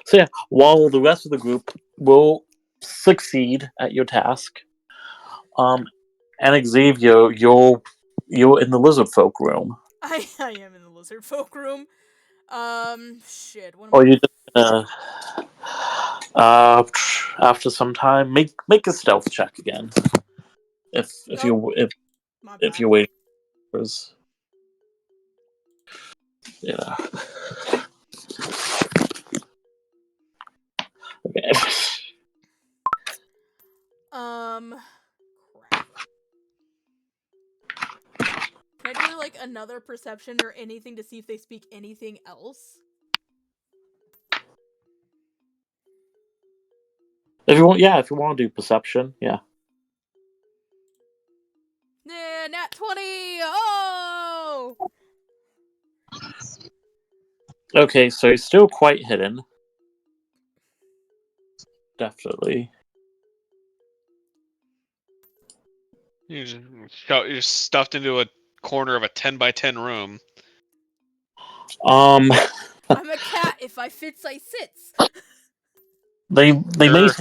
So yeah, while the rest of the group will succeed at your task, and Xavier, you're in the lizard folk room. I am in the lizard folk room. Shit. What am Or I? you just after some time, make a stealth check again. If My if bad. you're waiting for his, yeah. Okay. Crap. Can I do like another perception or anything to see if they speak anything else? If you want to do perception, yeah. Yeah, nat 20! Oh! Okay, so he's still quite hidden. Definitely. You're just stuffed into a corner of a 10x10 room. Um, I'm a cat. If I fits, I sits. they may. Sure.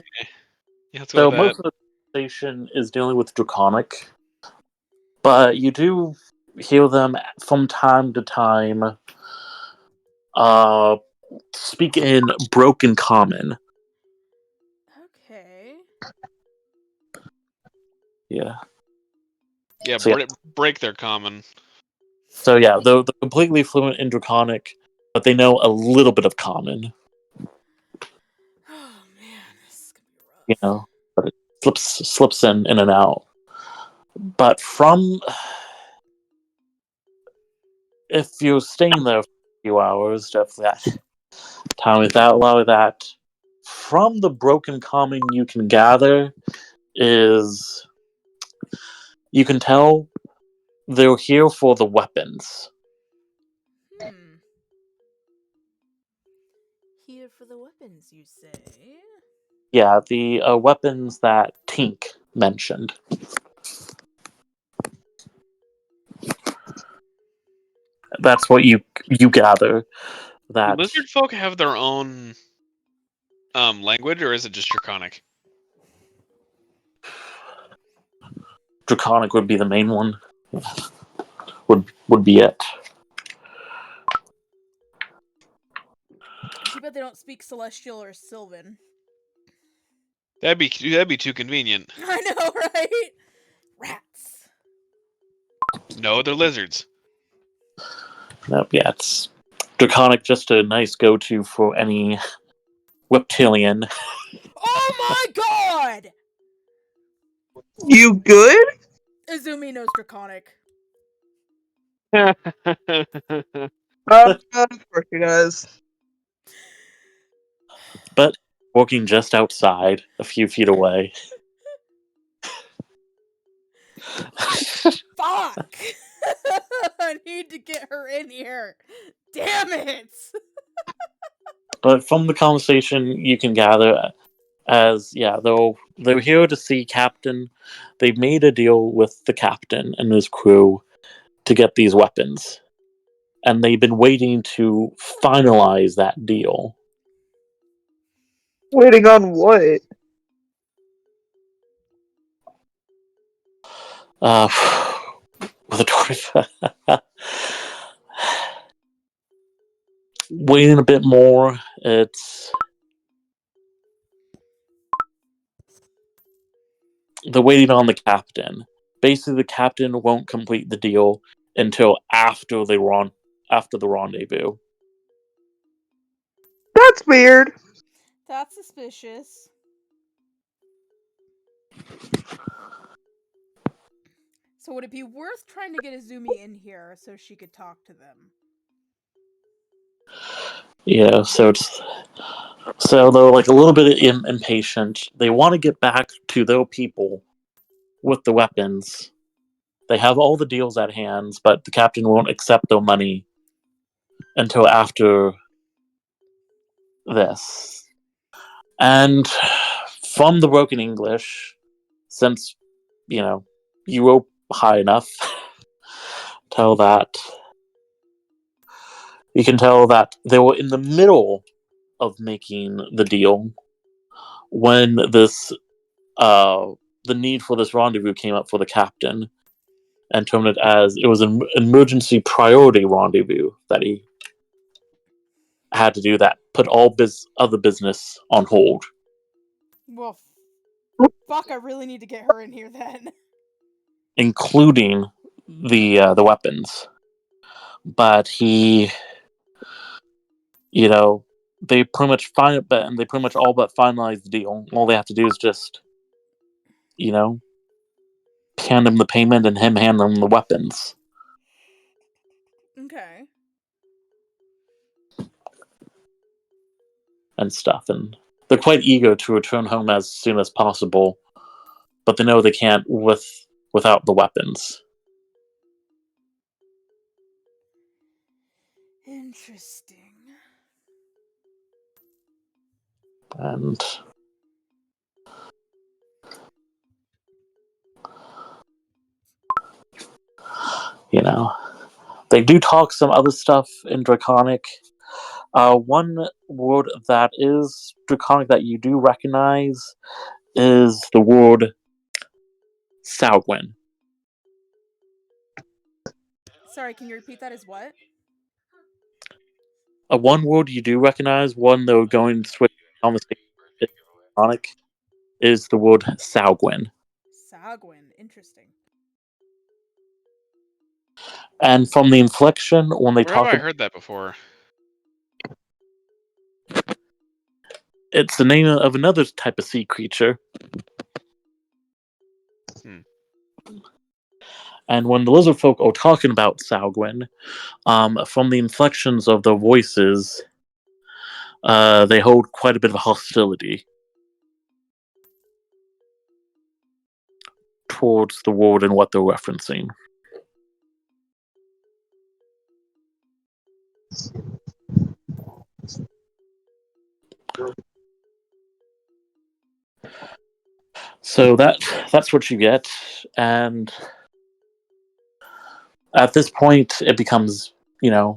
Yeah, let's go So with that. most of the conversation is dealing with Draconic, but you do hear them from time to time speak in broken common. Okay. Yeah. Yeah, So, yeah. break their common. So yeah, they're completely fluent in Draconic, but they know a little bit of common. Oh man, this is gonna be rough. You know, but it slips in and out. But if you're staying there for a few hours, definitely that time without allow that. From the broken common you can gather is you can tell they're here for the weapons. Here for the weapons, you say? Yeah, the weapons that Tink mentioned. That's what you gather. That Do lizard folk have their own language, or is it just Draconic? Draconic would be the main one. Would be it. Too bad they don't speak Celestial or Sylvan. That'd be too convenient. I know, right? Rats. No, they're lizards. Nope, yeah, it's Draconic, just a nice go-to for any reptilian. Oh my god! You good? Izumi knows Draconic. Of course he does. But walking just outside, a few feet away. Fuck! I need to get her in here. Damn it! But from the conversation, you can gather as they're here to see Captain. They've made a deal with the captain and his crew to get these weapons, and they've been waiting to finalize that deal. Waiting on what? With a dwarf. Waiting a bit more. They're waiting on the captain. Basically, the captain won't complete the deal until after the rendezvous. That's weird. That's suspicious. So would it be worth trying to get Izumi in here so she could talk to them? So they're like a little bit impatient. They want to get back to their people with the weapons. They have all the deals at hand, but the captain won't accept their money until after this. And from the broken English, since you were high enough, you can tell that they were in the middle of making the deal when the need for this rendezvous came up for the captain, and termed it as it was an emergency priority rendezvous that he had to do, that put all other business on hold, Well, fuck, I really need to get her in here then. including the weapons. But they pretty much all but finalize the deal. All they have to do is just hand him the payment and him hand them the weapons. Okay. And stuff, and they're quite eager to return home as soon as possible, but they know they can't without the weapons. Interesting. And they do talk some other stuff in Draconic. One word that is Draconic that you do recognize is the word Saugwin. Sorry, can you repeat that as what? One word you do recognize, one that we're going to switch on the stage Draconic, is the word Saugwin. Saugwin, interesting. And from the inflection, when they Where talk have I heard that before? it's the name of another type of sea creature. And when the lizard folk are talking about Saugwin, from the inflections of their voices, they hold quite a bit of hostility towards the world and what they're referencing. So that's what you get, and at this point it becomes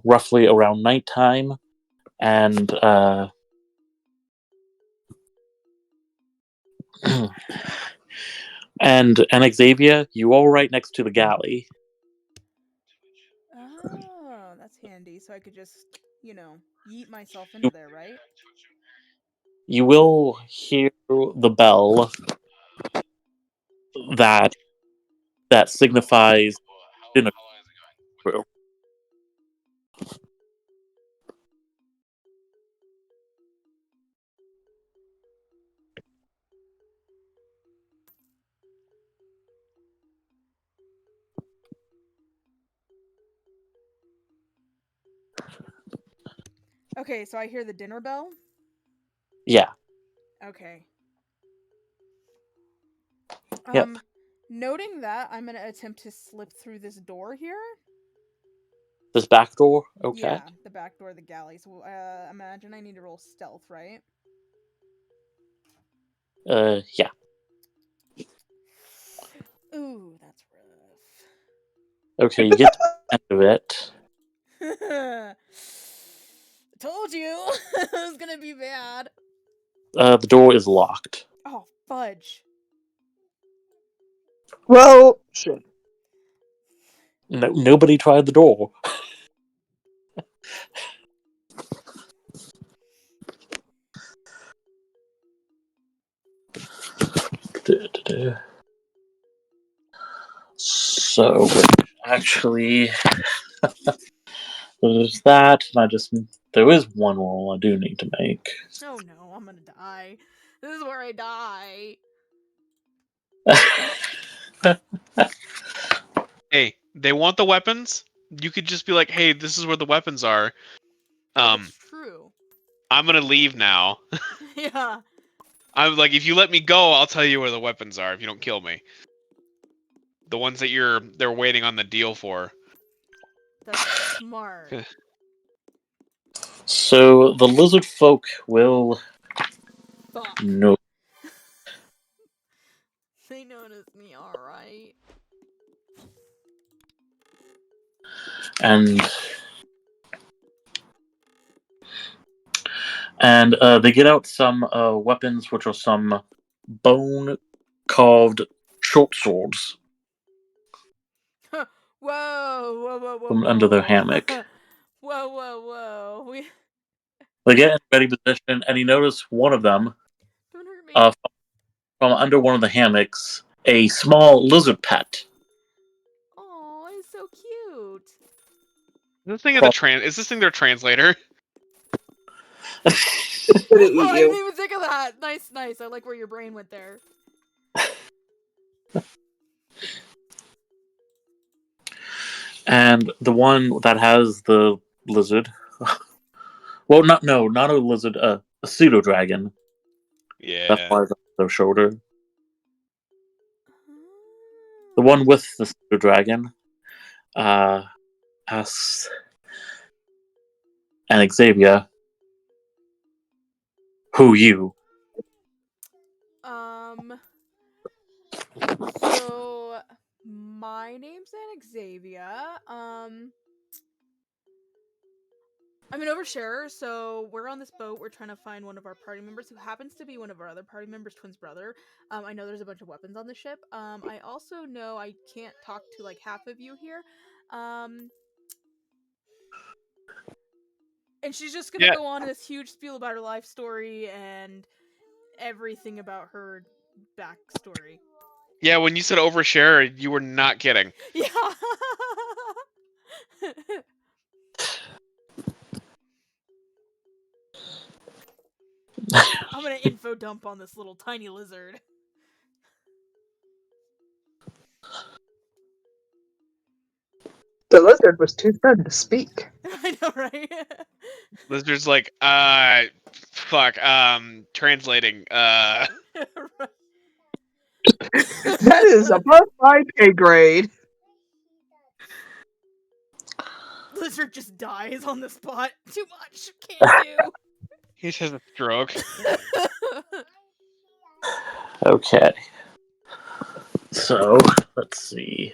roughly around nighttime, and and Xavier, you all right next to the galley. Oh, that's handy. So I could just, yeet myself into there, right? You will hear the bell that signifies dinner crew. Okay, so I hear the dinner bell. Yeah. Okay. Yep. Noting that, I'm gonna attempt to slip through this door here. This back door? Okay. Yeah, the back door of the galley. So, imagine I need to roll stealth, right? Yeah. Ooh, that's rough. Okay, you get to the end of it. Told you it was gonna be bad. The door is locked. Oh, fudge. Well, shit. No, nobody tried the door. So, actually, there's that, and there is one roll I do need to make. Oh no, I'm gonna die. This is where I die. Hey, they want the weapons. You could just be like, "Hey, this is where the weapons are." That's true. I'm gonna leave now. Yeah. I'm like, if you let me go, I'll tell you where the weapons are if you don't kill me. The ones that they're waiting on the deal for. That's smart. So the lizard folk will Fuck. know. They noticed me, alright. And they get out some weapons, which are some bone-carved short swords Whoa, whoa, whoa, whoa, from whoa. under their hammock. Whoa, whoa, whoa. They get in ready position, and you notice one of them, Don't hurt me. from under one of the hammocks, a small lizard pet. Oh, it's so cute. Is this thing their translator? It's gonna Oh, eat I you. didn't even think of that. Nice, nice. I like where your brain went there. And the one that has the lizard, well, not a lizard, a pseudo dragon. Yeah. That flies off their shoulder. The one with the pseudo dragon asks, and Xavier, who you? So my name's Xavier. I'm an oversharer, so we're on this boat. We're trying to find one of our party members who happens to be one of our other party members' twin's brother. I know there's a bunch of weapons on the ship. I also know I can't talk to like half of you here. And she's just gonna go on this huge spiel about her life story and everything about her backstory. Yeah, when you said overshare, you were not kidding. Yeah. I'm gonna info dump on this little tiny lizard. The lizard was too stunned to speak. I know, right? Lizard's like, fuck, translating, That is above my pay grade. Lizard just dies on the spot. Too much. Can't do. He has a stroke. Okay. So, let's see.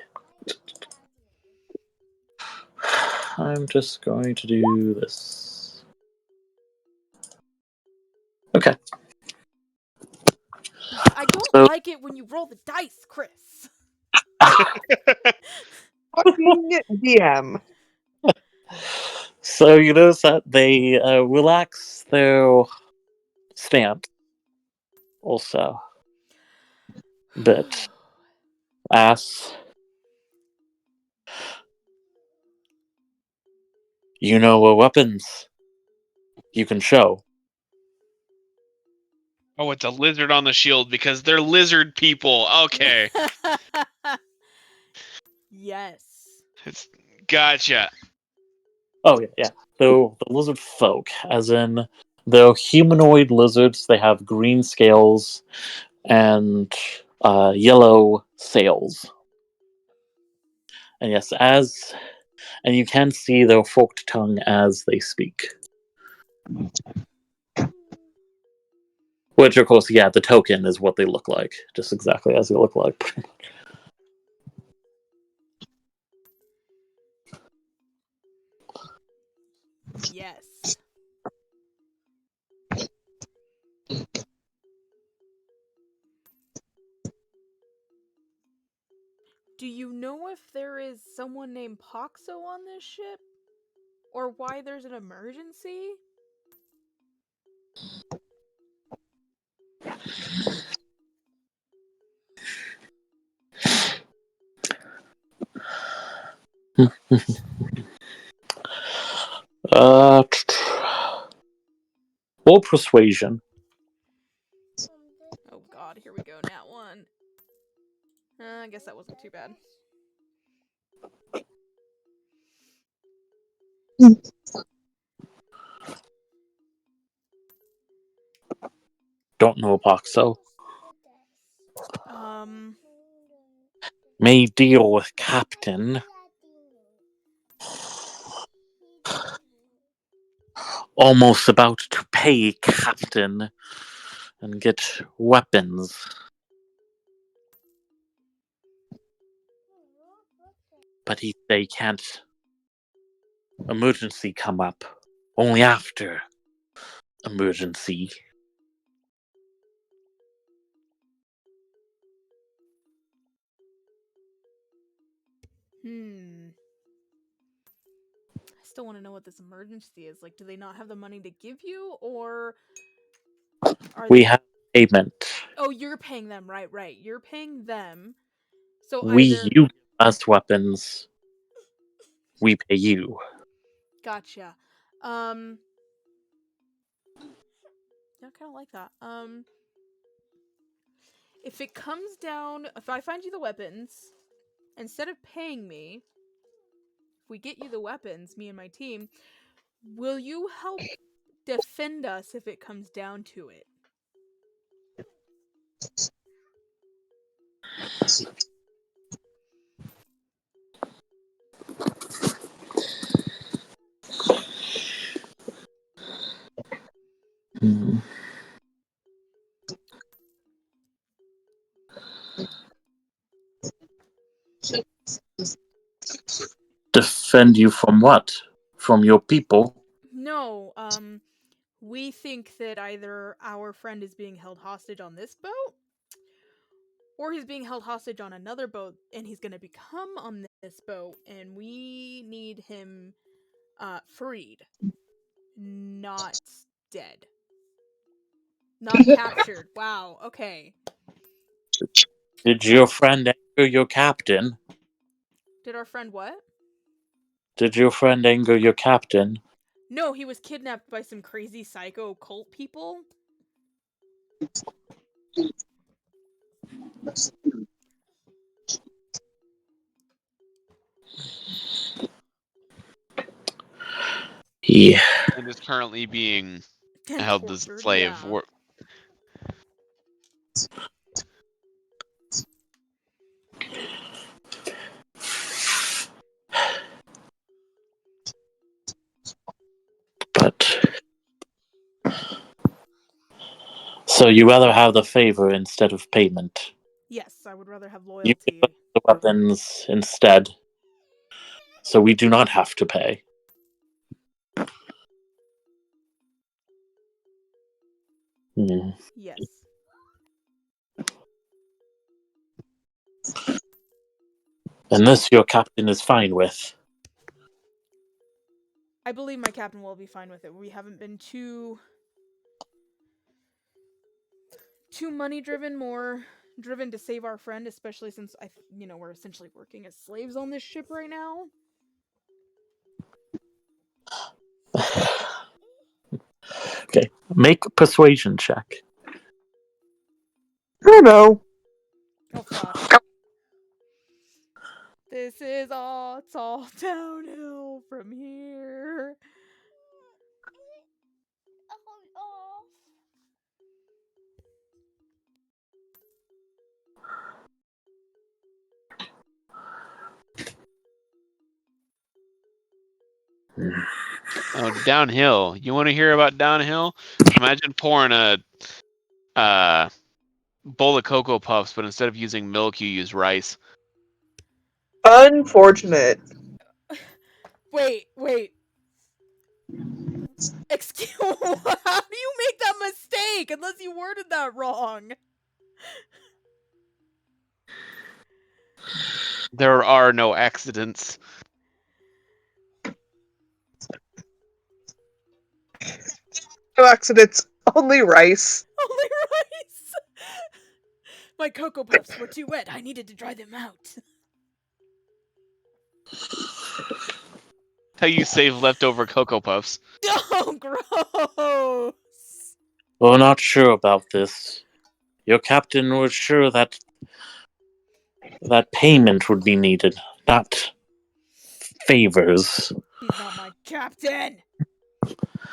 I'm just going to do this. Okay. I don't like it when you roll the dice, Chris. Fucking DM. So you notice that they relax their stance also. But ass, you know what weapons you can show. Oh, it's a lizard on the shield because they're lizard people. Okay. Yes. It's gotcha. Oh yeah. So the lizard folk, as in they're humanoid lizards. They have green scales and yellow sails. And yes, and you can see their forked tongue as they speak. Which, of course, yeah, the token is what they look like, just exactly as they look like. Yes. Do you know if there is someone named Poxo on this ship? Or why there's an emergency? Or persuasion. Oh god, here we go, nat 1. I guess that wasn't too bad. don't know Apoxo. May deal with Captain. Almost about to pay Captain and get weapons. But they can't. Emergency come up. Only after emergency. I still want to know what this emergency is. Like, do they not have the money to give you, or we have payment? Oh, you're paying them, right? You're paying them. So you give us weapons. We pay you. Gotcha. Yeah, I kind of like that. If it comes down, if I find you the weapons, instead of paying me, if we get you the weapons, me and my team, will you help defend us if it comes down to it? Defend you from what? From your people? No, we think that either our friend is being held hostage on this boat, or he's being held hostage on another boat, and he's gonna become on this boat, and we need him freed. Not dead. Not captured. Wow, okay. Did your friend anger your captain? Did our friend what? Did your friend anger your captain? No, he was kidnapped by some crazy psycho cult people. Yeah. And is currently being held as a slave. Yeah. But so you rather have the favor instead of payment? Yes, I would rather have loyalty. You give us the weapons instead, so we do not have to pay. Yes. And this your captain is fine with? I believe my captain will be fine with it. We haven't been too money driven, more driven to save our friend, especially since we're essentially working as slaves on this ship right now. Okay, make a persuasion check. Oh no. Oh fuck. It's all downhill from here. Oh, downhill. You want to hear about downhill? Imagine pouring a bowl of Cocoa Puffs, but instead of using milk, you use rice. Unfortunate. Wait. Excuse me, how do you make that mistake unless you worded that wrong? There are no accidents. No accidents, only rice. Only rice. My Cocoa Puffs were too wet. I needed to dry them out. How you save leftover Cocoa Puffs. Oh, gross. We're not sure about this. Your captain was sure that payment would be needed, not favors. He's not my captain.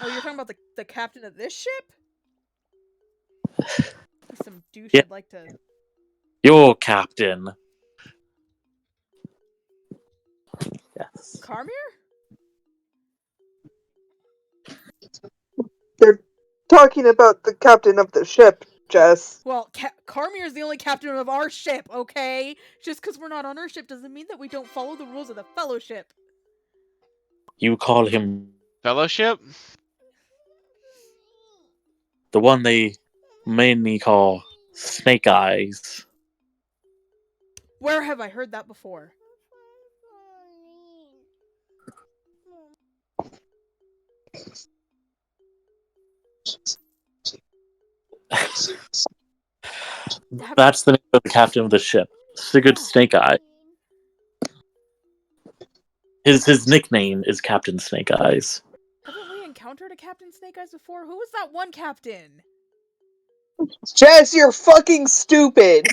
Oh, you're talking about the captain of this ship? some douche Yeah. I'd like to... Your captain. Yes. Carmier? They're talking about the captain of the ship, Jess. Well, Carmier's the only captain of our ship, okay? Just because we're not on our ship doesn't mean that we don't follow the rules of the Fellowship. You call him Fellowship? the one they mainly call Snake Eyes. Where have I heard that before? That's the name of the captain of the ship. Sigurd Snake Eye. His nickname is Captain Snake Eyes. Haven't we encountered a Captain Snake Eyes before? Who was that one captain? Jess, you're fucking stupid.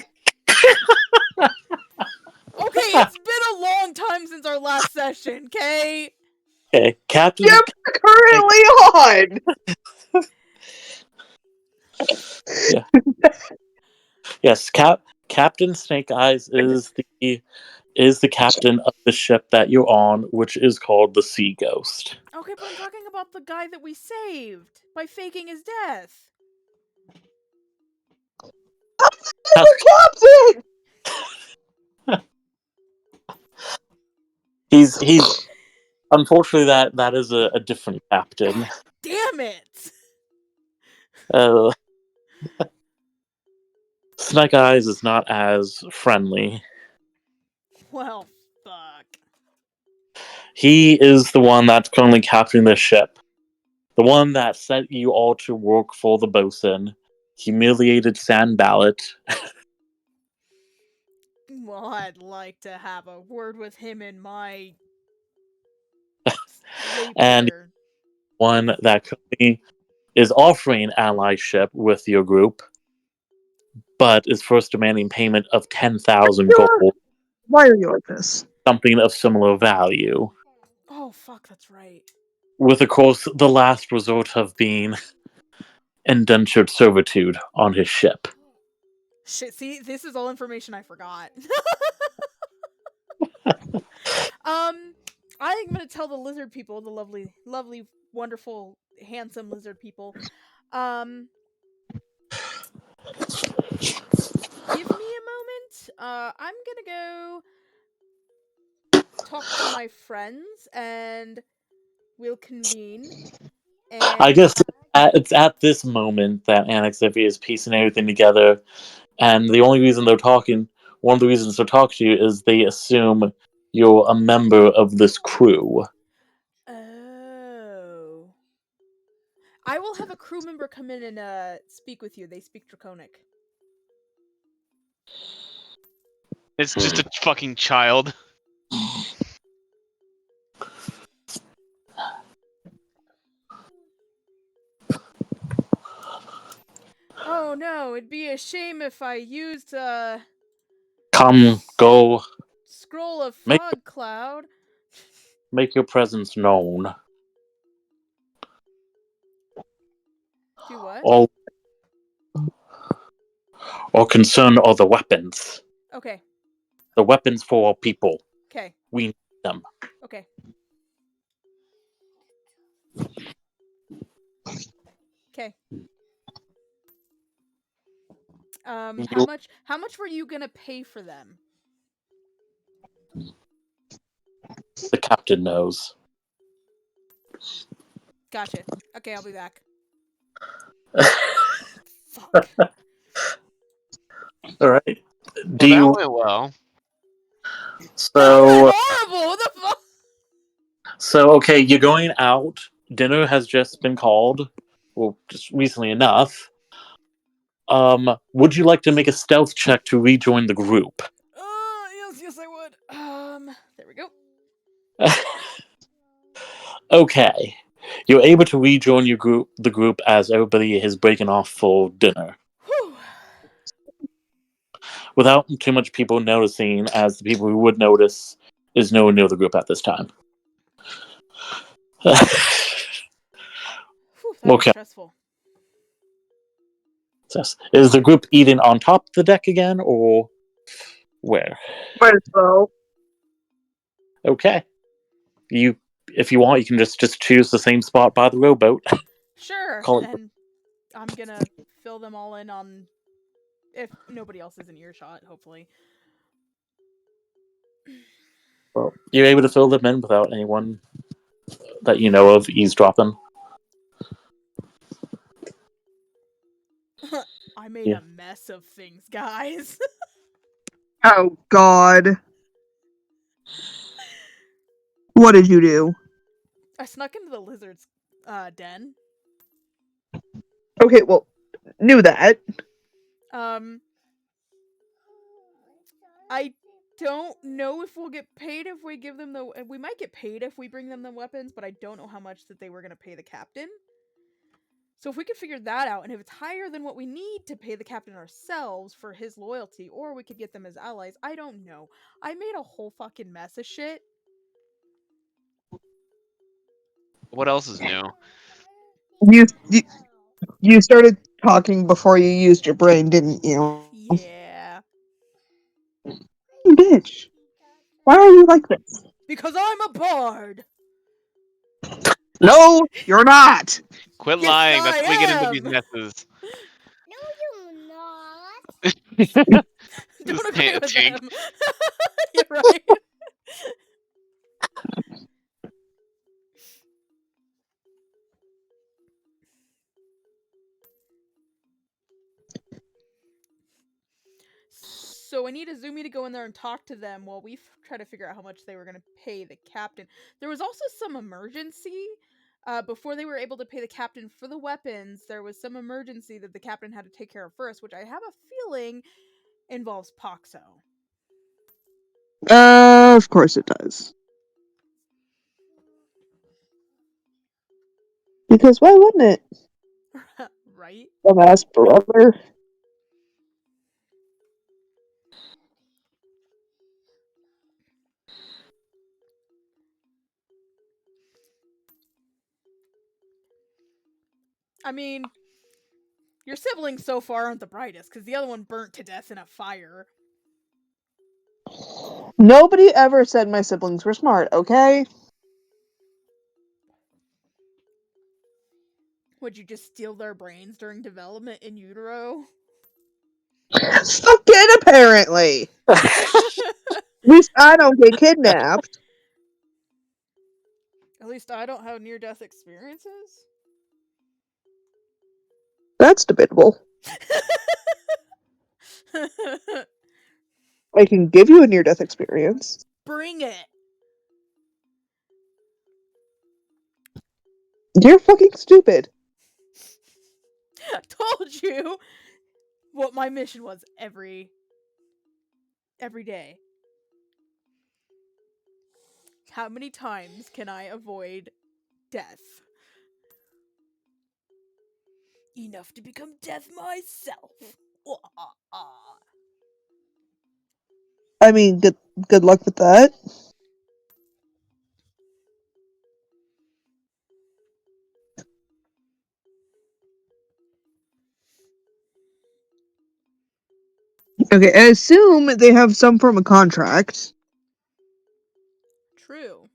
Okay, it's been a long time since our last session, okay? Okay, Captain. You're currently on. Yes, Captain Snake Eyes is the captain of the ship that you're on, which is called the Sea Ghost. Okay, but I'm talking about the guy that we saved by faking his death. Captain. He's unfortunately that is a different captain. Damn it! Snake Eyes is not as friendly. Well, fuck. He is the one that's currently captaining the ship. The one that sent you all to work for the bosun. Humiliated Sand Ballot. Well, I'd like to have a word with him in my... And one that currently is offering allyship with your group, but is first demanding payment of 10,000 gold. Why are you like this? Something of similar value. Oh, fuck, that's right. With, of course, the last resort of being indentured servitude on his ship. Shit, see, this is all information I forgot. I'm gonna tell the lizard people, the lovely, wonderful, handsome lizard people, give me a moment. I'm gonna go talk to my friends, and we'll convene. And I guess it's at this moment that Anaxiphi is piecing everything together, and the only reason they're talking, one of the reasons they're talking to you is they assume you're a member of this crew. Oh. I will have a crew member come in and speak with you. They speak Draconic. It's just a fucking child. Oh no, it'd be a shame if I used Come, go, Scroll of Make- Fog Cloud. make your presence known. Do what? Or concern are the weapons. Okay. The weapons for our people. Okay. We need them. Okay. Okay. How much were you gonna pay for them? The captain knows. Gotcha. Okay, I'll be back. Fuck. Alright. Well, that went well. So, Horrible! What the fuck? so okay, you're going out. Dinner has just been called. Well, just recently enough. Would you like to make a stealth check to rejoin the group? Yes, I would. There we go. Okay. You're able to rejoin the group as everybody is breaking off for dinner. Whew. Without too much people noticing, as the people who would notice is nowhere near the group at this time. Whew, that was Okay. stressful. Yes. Is the group eating on top of the deck again, or where? Might as well. Okay. If you want, you can just choose the same spot by the rowboat. Sure. Call it- And I'm gonna fill them all in on if nobody else is in earshot, hopefully. Well, you're able to fill them in without anyone that you know of eavesdropping. I made a mess of things, guys. Oh, God. What did you do? I snuck into the lizard's den. Okay, well, knew that. I don't know if we'll get paid if we give them the. We might get paid if we bring them the weapons, but I don't know how much that they were going to pay the captain. So if we could figure that out, and if it's higher than what we need to pay the captain ourselves for his loyalty, or we could get them as allies, I don't know. I made a whole fucking mess of shit. What else is new? You started talking before you used your brain, didn't you? Yeah. Bitch. Why are you like this? Because I'm a bard! No, you're not. Quit Yes, lying. That's I how we get into these am. messes. No, you're not. Don't agree with Tank. him. You're right. So I need Azumi to go in there and talk to them while we try to figure out how much they were going to pay the captain. There was also some emergency. Before they were able to pay the captain for the weapons, there was some emergency that the captain had to take care of first, which I have a feeling involves Poxo. Of course it does. Because why wouldn't it? Right? Dumbass brother. I mean, your siblings so far aren't the brightest, because the other one burnt to death in a fire. Nobody ever said my siblings were smart, okay? Would you just steal their brains during development in utero? Fucking apparently. At least I don't get kidnapped. At least I don't have near-death experiences. That's debatable. I can give you a near-death experience. Bring it! You're fucking stupid. Told you what my mission was every day. How many times can I avoid death? Enough to become death myself. I mean, good luck with that. Okay, I assume they have some form of contract. True.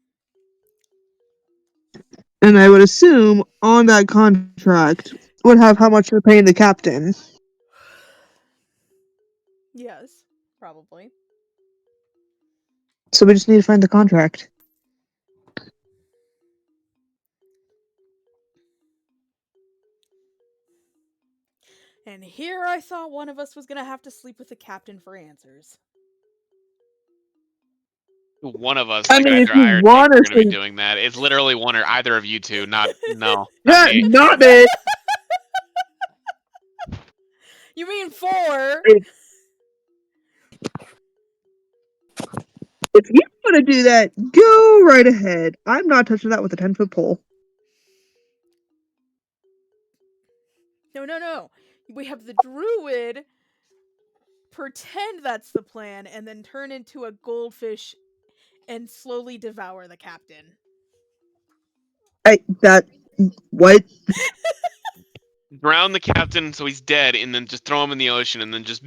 And I would assume on that contract would have how much you're paying the captain. Yes, probably. So we just need to find the contract. And here I thought one of us was gonna have to sleep with the captain for answers. One of us, I like mean, if either you I or Tank, want are to going to be sleep- doing that. It's literally one or either of you two. Not Yeah, me. not me. You mean 4? If you want to do that, go right ahead. I'm not touching that with a 10-foot pole. No. We have the druid pretend that's the plan and then turn into a goldfish and slowly devour the captain. What? drown the captain so he's dead, and then just throw him in the ocean, and then just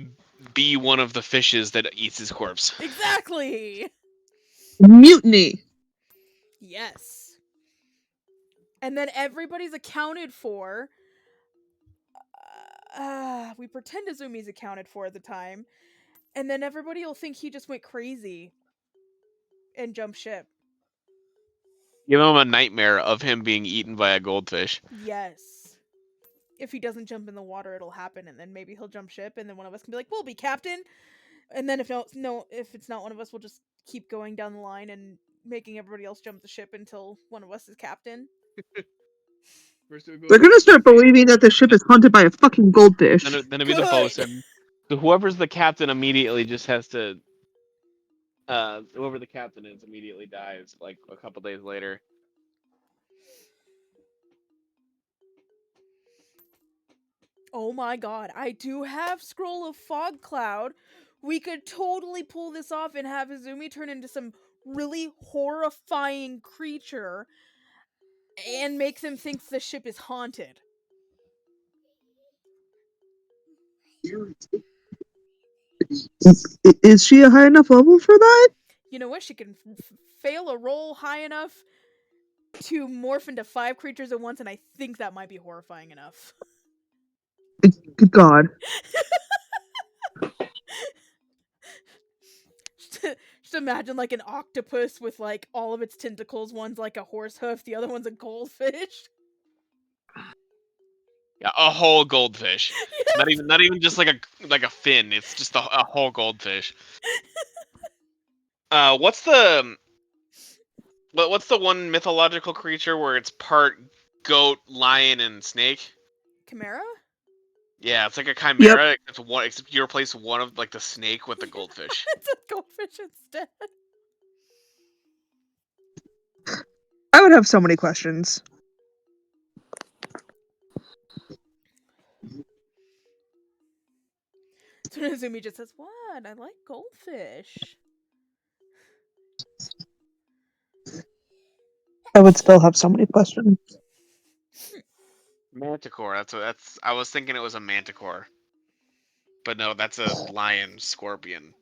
be one of the fishes that eats his corpse. Exactly. Mutiny. Yes. And then everybody's accounted for. We pretend Azumi's accounted for at the time, and then everybody will think he just went crazy and jumped ship. Give him a nightmare of him being eaten by a goldfish. Yes. If he doesn't jump in the water, it'll happen, and then maybe he'll jump ship, and then one of us can be like, "We'll be captain," and then if it's not one of us, we'll just keep going down the line and making everybody else jump the ship until one of us is captain. They're gonna start believing that the ship is haunted by a fucking goldfish. Then it'd be the Good. bosun. So whoever's the captain immediately just has to. Whoever the captain is immediately dies like a couple days later. Oh my god, I do have Scroll of Fog Cloud. We could totally pull this off and have Izumi turn into some really horrifying creature and make them think the ship is haunted. Is she a high enough level for that? You know what? She can fail a roll high enough to morph into 5 creatures at once, and I think that might be horrifying enough. Good God. Just imagine like an octopus with like all of its tentacles. One's like a horse hoof, the other one's a goldfish. Yeah, a whole goldfish. Not even just like a fin. It's just a whole goldfish. What's the one mythological creature where it's part goat, lion, and snake? Chimera? Yeah, it's like a chimera. Except you replace one of like the snake with the goldfish. It's a goldfish instead. I would have so many questions. Tsunezumi just says, "What? I like goldfish." I would still have so many questions. Manticore. That's. I was thinking it was a manticore, but no, that's a lion scorpion.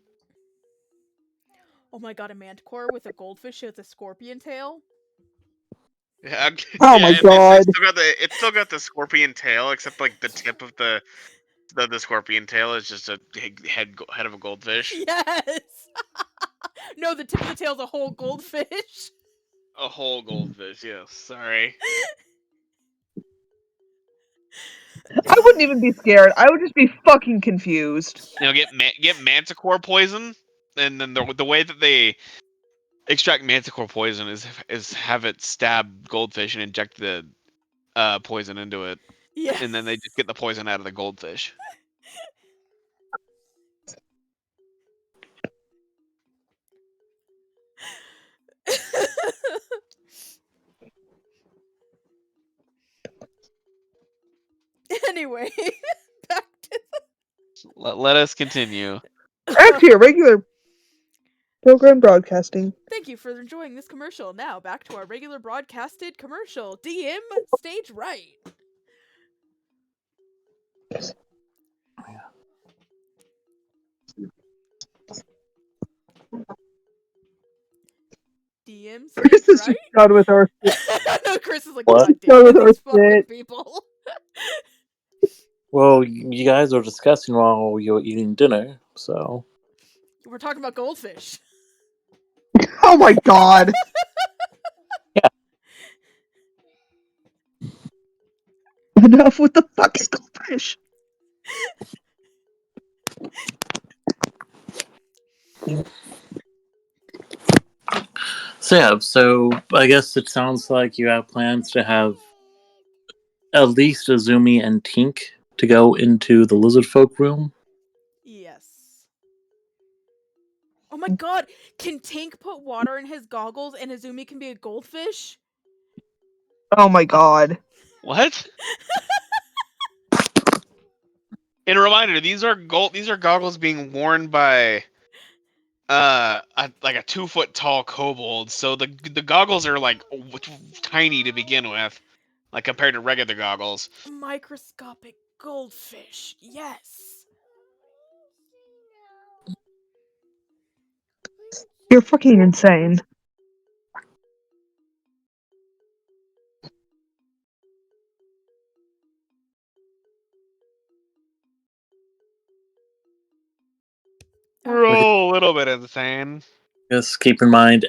Oh my god, a manticore with a goldfish with a scorpion tail? Yeah, Oh my God. It's still got the scorpion tail, except like the tip of the scorpion tail is just a head of a goldfish. Yes! No, the tip of the tail's a whole goldfish. A whole goldfish. Yes. Sorry. I wouldn't even be scared. I would just be fucking confused. You know, get manticore poison, and then the way that they extract manticore poison is have it stab goldfish and inject the poison into it, Yeah. and then they just get the poison out of the goldfish. Anyway, back to Let us continue. Back to your regular program broadcasting. Thank you for enjoying this commercial. Now back to our regular broadcasted commercial. DM stage right. DM Chris stage is right. just done with our. No, Chris is like, What? God Done damn with it, our these fucking shit. people. Well, you guys are discussing while you're eating dinner, so. We're talking about goldfish. Oh my God. Yeah. Enough with the fucking goldfish. So yeah, so I guess it sounds like you have plans to have at least Azumi and Tink to go into the lizard folk room. Yes. Oh my god, can Tink put water in his goggles and Izumi can be a goldfish? Oh my God. What? And a reminder: these are goggles being worn by like a 2-foot tall kobold. So the goggles are like tiny to begin with. like compared to regular goggles. Microscopic goldfish. Yes. You're fucking insane. We're all a little bit insane. Just keep in mind,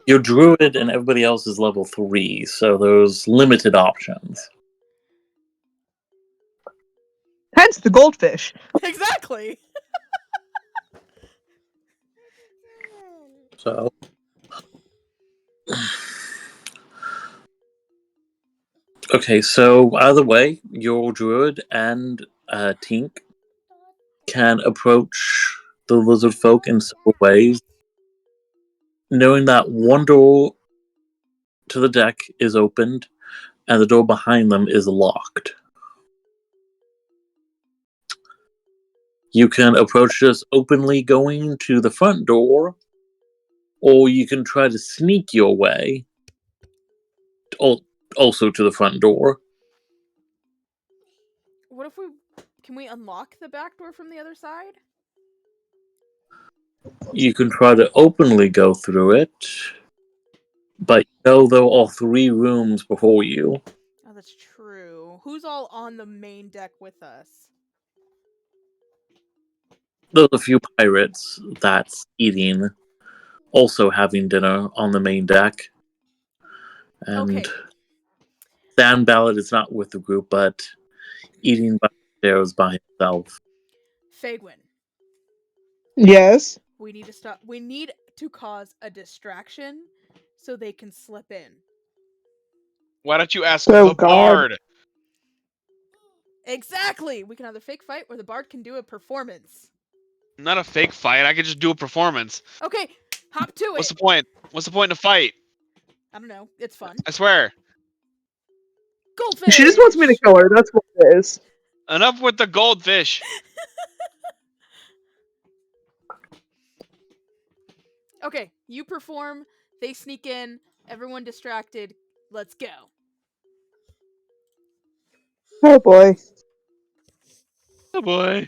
your druid and everybody else is level 3, so there's limited options. Hence the goldfish. Exactly. So, okay, so either way, your druid and Tink can approach the lizard folk in several ways, knowing that one door to the deck is opened and the door behind them is locked. You can approach this openly going to the front door, or you can try to sneak your way also to the front door. What if can we unlock the back door from the other side? You can try to openly go through it, but there are 3 rooms before you. Oh, that's true. Who's all on the main deck with us? There's a few pirates that's eating, also having dinner on the main deck. And Okay. Stan Ballard is not with the group, but eating by the stairs by himself. Fagwin. Yes. We need to stop. We need to cause a distraction so they can slip in. Why don't you ask Oh, the God. bard? Exactly. We can either fake fight or the bard can do a performance. Not a fake fight. I could just do a performance. Okay, hop to What's it. the point? What's the point in a fight? I don't know. It's fun. I swear. Goldfish. She just wants me to kill her. That's what it is. Enough with the goldfish. Okay, you perform. They sneak in. Everyone distracted. Let's go. Oh boy. Oh boy.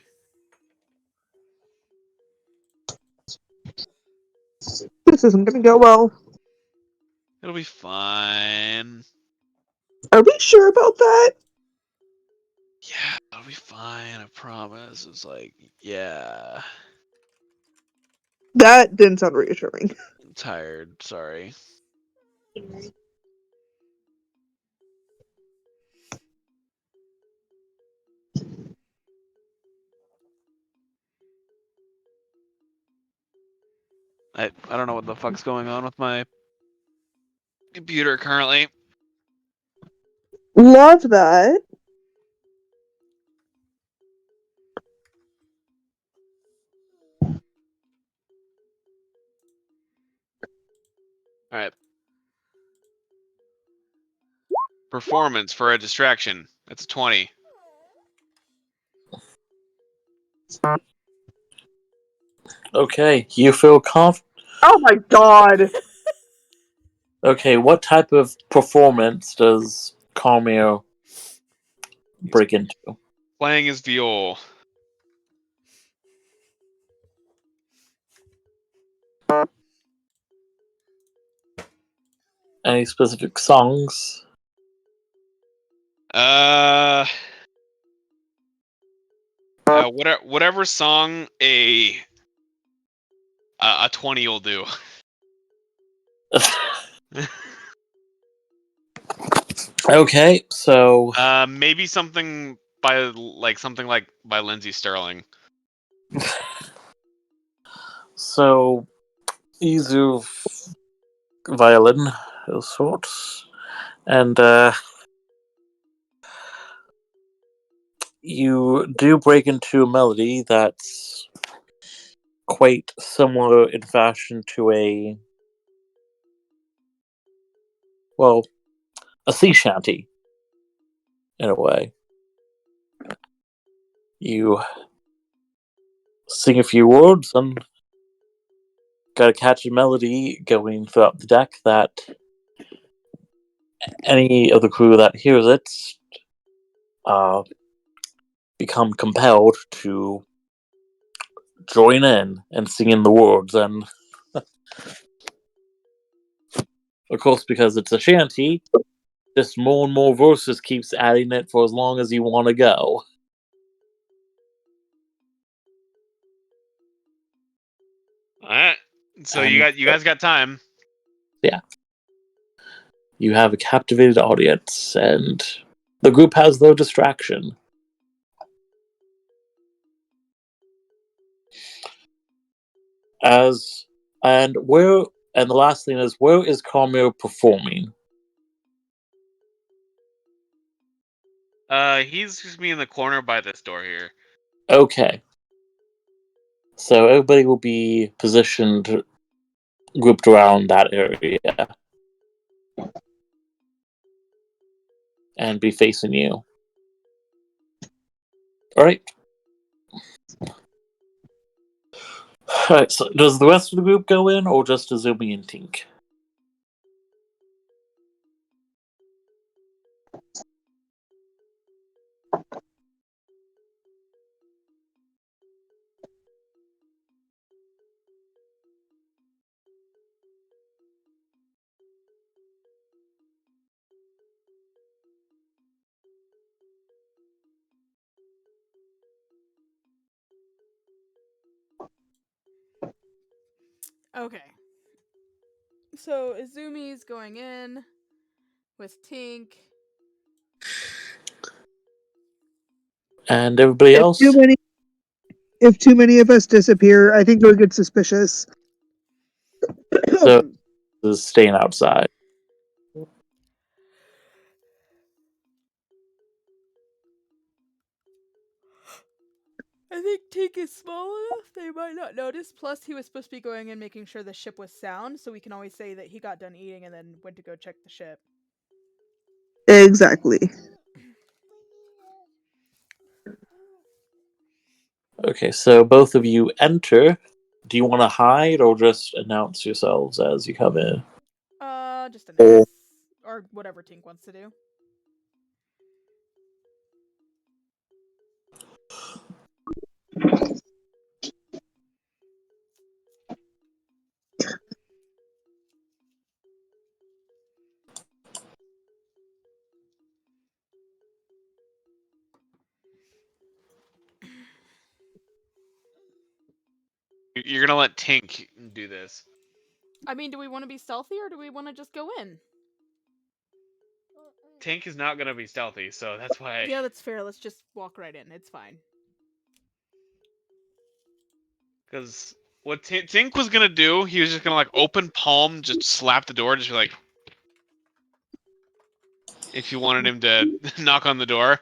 This isn't gonna go well. It'll be fine. Are we sure about that? Yeah, it'll be fine. I promise. It's like, yeah. That didn't sound reassuring. I'm tired. Sorry. I don't know what the fuck's going on with my computer currently. Love that. Alright. Performance for a distraction. That's a 20. Okay, you feel confident. Oh my god. Okay, what type of performance does Carmere break into? Playing his viol. Any specific songs? Whatever song a 20 will do. Okay, so Maybe something by Lindsey Sterling. so you violin of sorts, and you do break into a melody that's quite similar in fashion to a sea shanty, in a way. You sing a few words and got a catchy melody going throughout the deck that any of the crew that hears it become compelled to join in and sing in the words. And of course, because it's a shanty, just more and more verses keeps adding it for as long as you want to go. All right. So And you guys got time. yeah, you have a captivated audience, and the group has no distraction. And the last thing is, where is Carmel performing? He's just be in the corner by this door here. Okay. So everybody will be positioned, grouped around that area, and be facing you. Alright. Alright, so does the rest of the group go in, or just Azumi and Tink? Okay. So Izumi's going in with Tink. And everybody else? If too many of us disappear, I think it would get suspicious. So, is staying outside. I think Tink is small enough they might not notice. Plus, he was supposed to be going in making sure the ship was sound, so we can always say that he got done eating and then went to go check the ship. Exactly. Okay, so both of you enter. Do you want to hide or just announce yourselves as you come in? Just announce. Or whatever Tink wants to do. You're gonna let Tink do this. I mean, do we want to be stealthy or do we want to just go in? Tink is not gonna be stealthy, so that's why. Yeah, that's fair. Let's just walk right in. It's fine. Because what Tink was gonna do, he was just gonna like open palm, just slap the door, just be like, if you wanted him to knock on the door.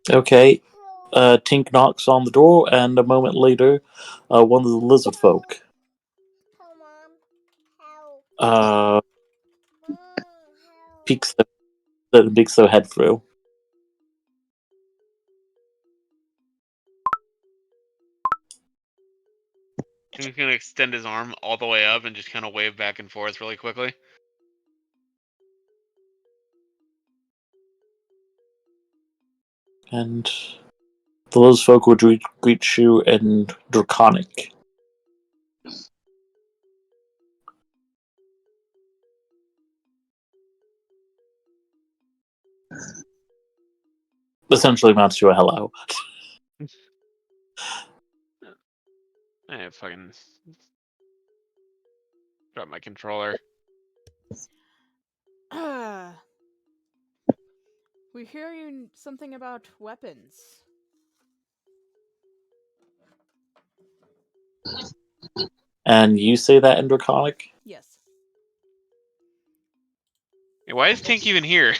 Okay. Tink knocks on the door, and a moment later, one of the lizard folk peeks their head through. Tink's gonna extend his arm all the way up and just kind of wave back and forth really quickly. And the lizard folk would greet you in Draconic. Essentially amounts to a hello. I fucking drop my controller. We hear you something about weapons. And you say that in Draconic? Yes. Hey, why is Tink even here?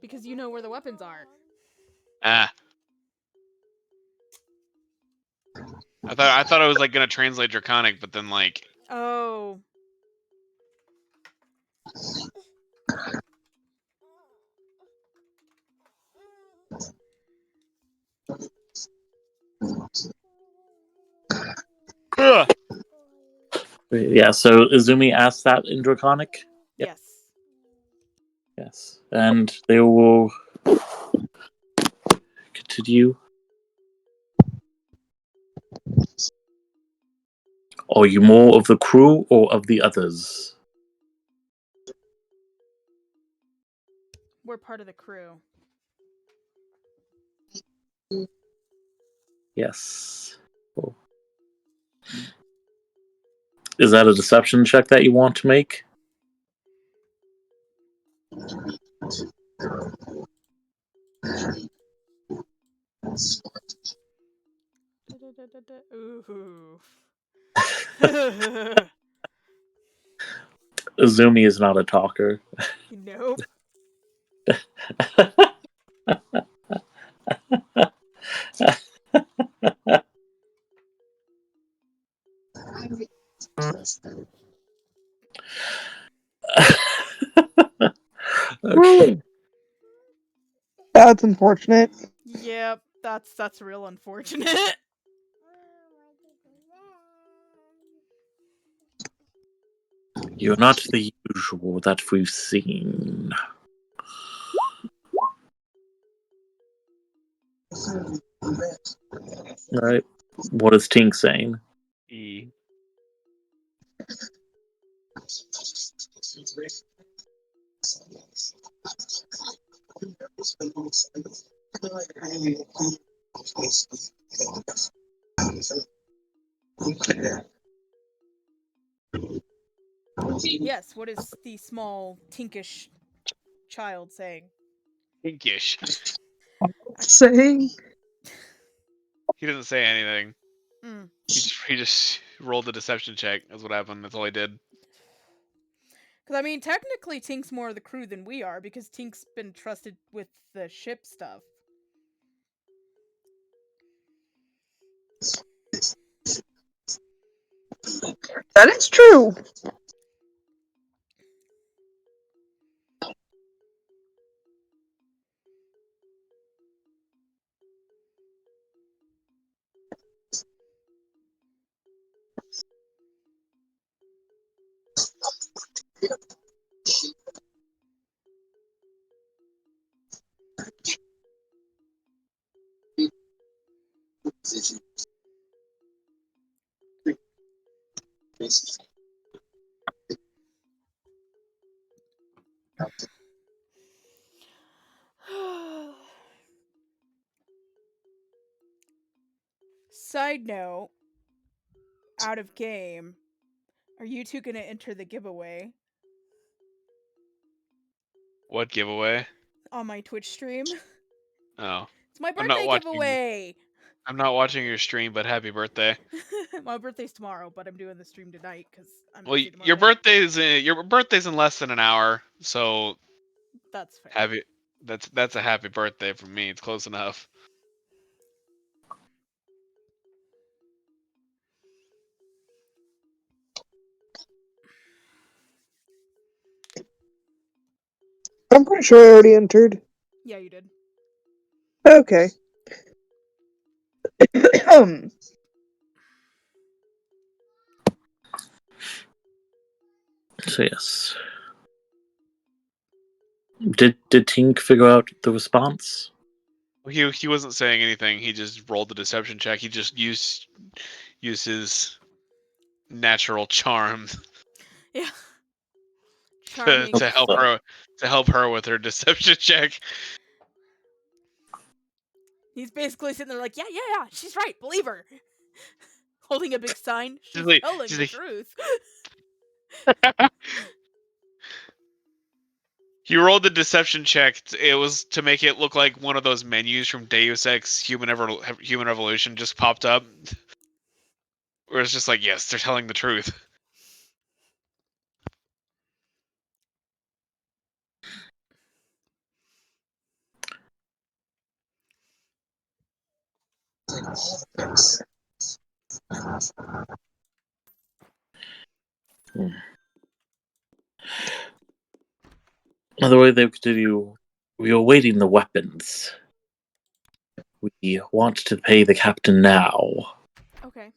Because you know where the weapons are. Ah. I thought I was like gonna translate Draconic, but then like. Oh. Yeah, so Izumi asked that in Draconic? Yep. Yes. Yes. And they will continue. Are you more of the crew or of the others? We're part of the crew. Yes. Cool. Is that a deception check that you want to make? Ooh. Izumi is not a talker. Nope. Okay. That's unfortunate. Yep, that's real unfortunate. You're not the usual that we've seen. Right. What is Tink saying? E. Yes, what is the small tinkish child saying? Pinkish. Saying He doesn't say anything. Mm. He just rolled a deception check. That's what happened. That's all he did. Because, I mean, technically Tink's more of the crew than we are, because Tink's been trusted with the ship stuff. that is true. Side note, out of game, are you two going to enter the giveaway What giveaway? on my Twitch stream? Oh, It's my I'm not birthday watching. giveaway! I'm not watching your stream, but happy birthday. My birthday's tomorrow, but I'm doing the stream tonight because I'm Well, busy tomorrow. your birthday's in less than an hour, so That's fair. happy. That's a happy birthday from me. It's close enough. I'm pretty sure I already entered. Yeah, you did. Okay. So yes. Did Tink figure out the response? He wasn't saying anything. He just rolled the deception check. He just used his natural charm Yeah. to, Charming. to help her with her deception check. He's basically sitting there like, yeah, she's right, believe her. Holding a big sign. She's She's like- telling she's the like- truth. He rolled the deception check. It was to make it look like one of those menus from Deus Ex Human Revolution just popped up. Where it's just like, yes, they're telling the truth. The way they continue, we are awaiting the weapons. We want to pay the captain now. Okay.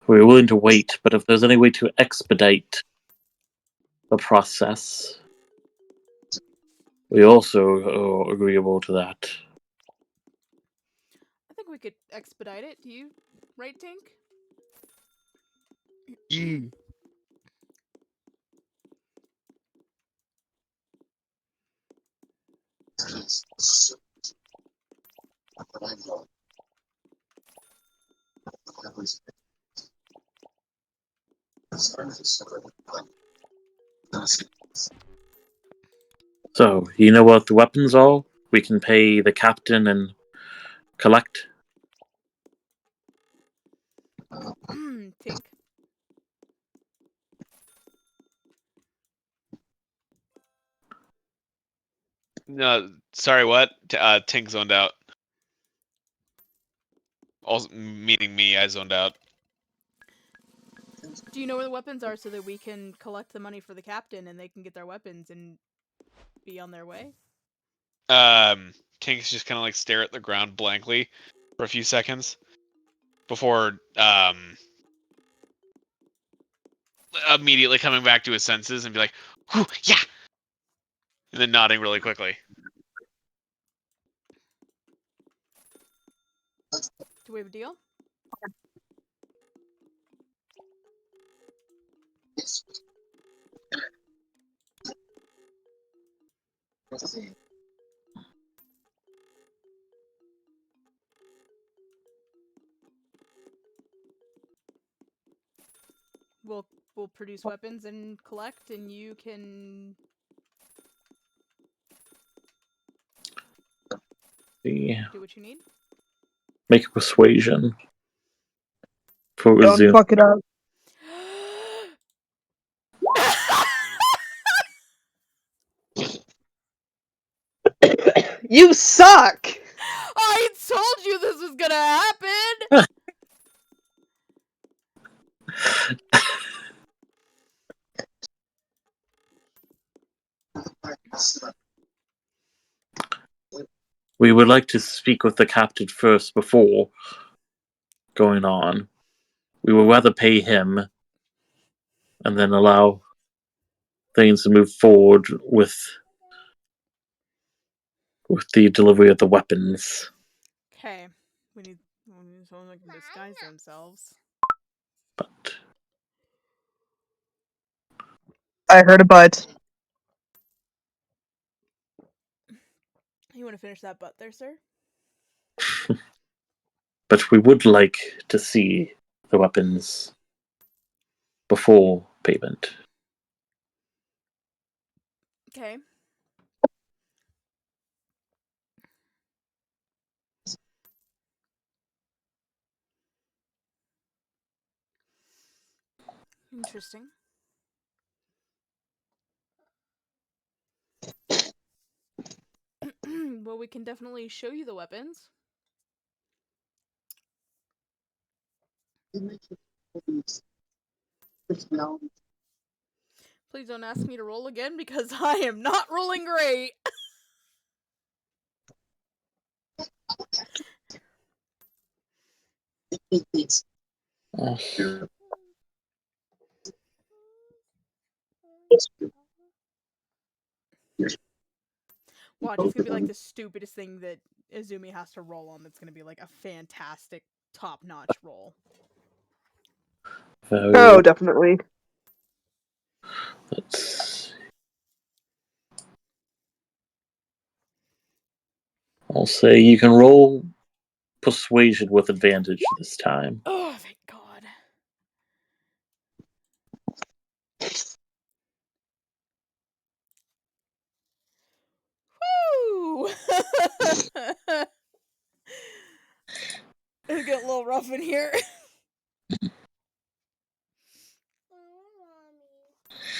We're willing to wait, but if there's any way to expedite the process, we also are agreeable to that. I think we could expedite it. Do you, right, Tink? So, you know what the weapons are? We can pay the captain and collect. Tink. No, sorry, what? Tink zoned out. Also, meaning me, I zoned out. Do you know where the weapons are so that we can collect the money for the captain and they can get their weapons and be on their way? Tink's just kind of like stare at the ground blankly for a few seconds before immediately coming back to his senses and be like, "Whew, yeah," and then nodding really quickly. Do we have a deal? We'll produce weapons and collect, and you can. Yeah. Do what you need. Make a persuasion. For Don't resume. fuck it up. You suck! I told you this was gonna happen! We would like to speak with the captain first before going on. We would rather pay him and then allow things to move forward with the delivery of the weapons. Okay. We need someone that can disguise themselves. But I heard a butt. You want to finish that butt there, sir? we would like to see the weapons before payment. Okay. Interesting. Well, we can definitely show you the weapons. Please don't ask me to roll again because I am not rolling great. Watch, it's gonna be like the stupidest thing that Izumi has to roll on that's gonna be like a fantastic, top-notch roll. Oh, definitely. I'll say you can roll persuasion with advantage this time. Oh, thank God. Woo! It's getting a little rough in here.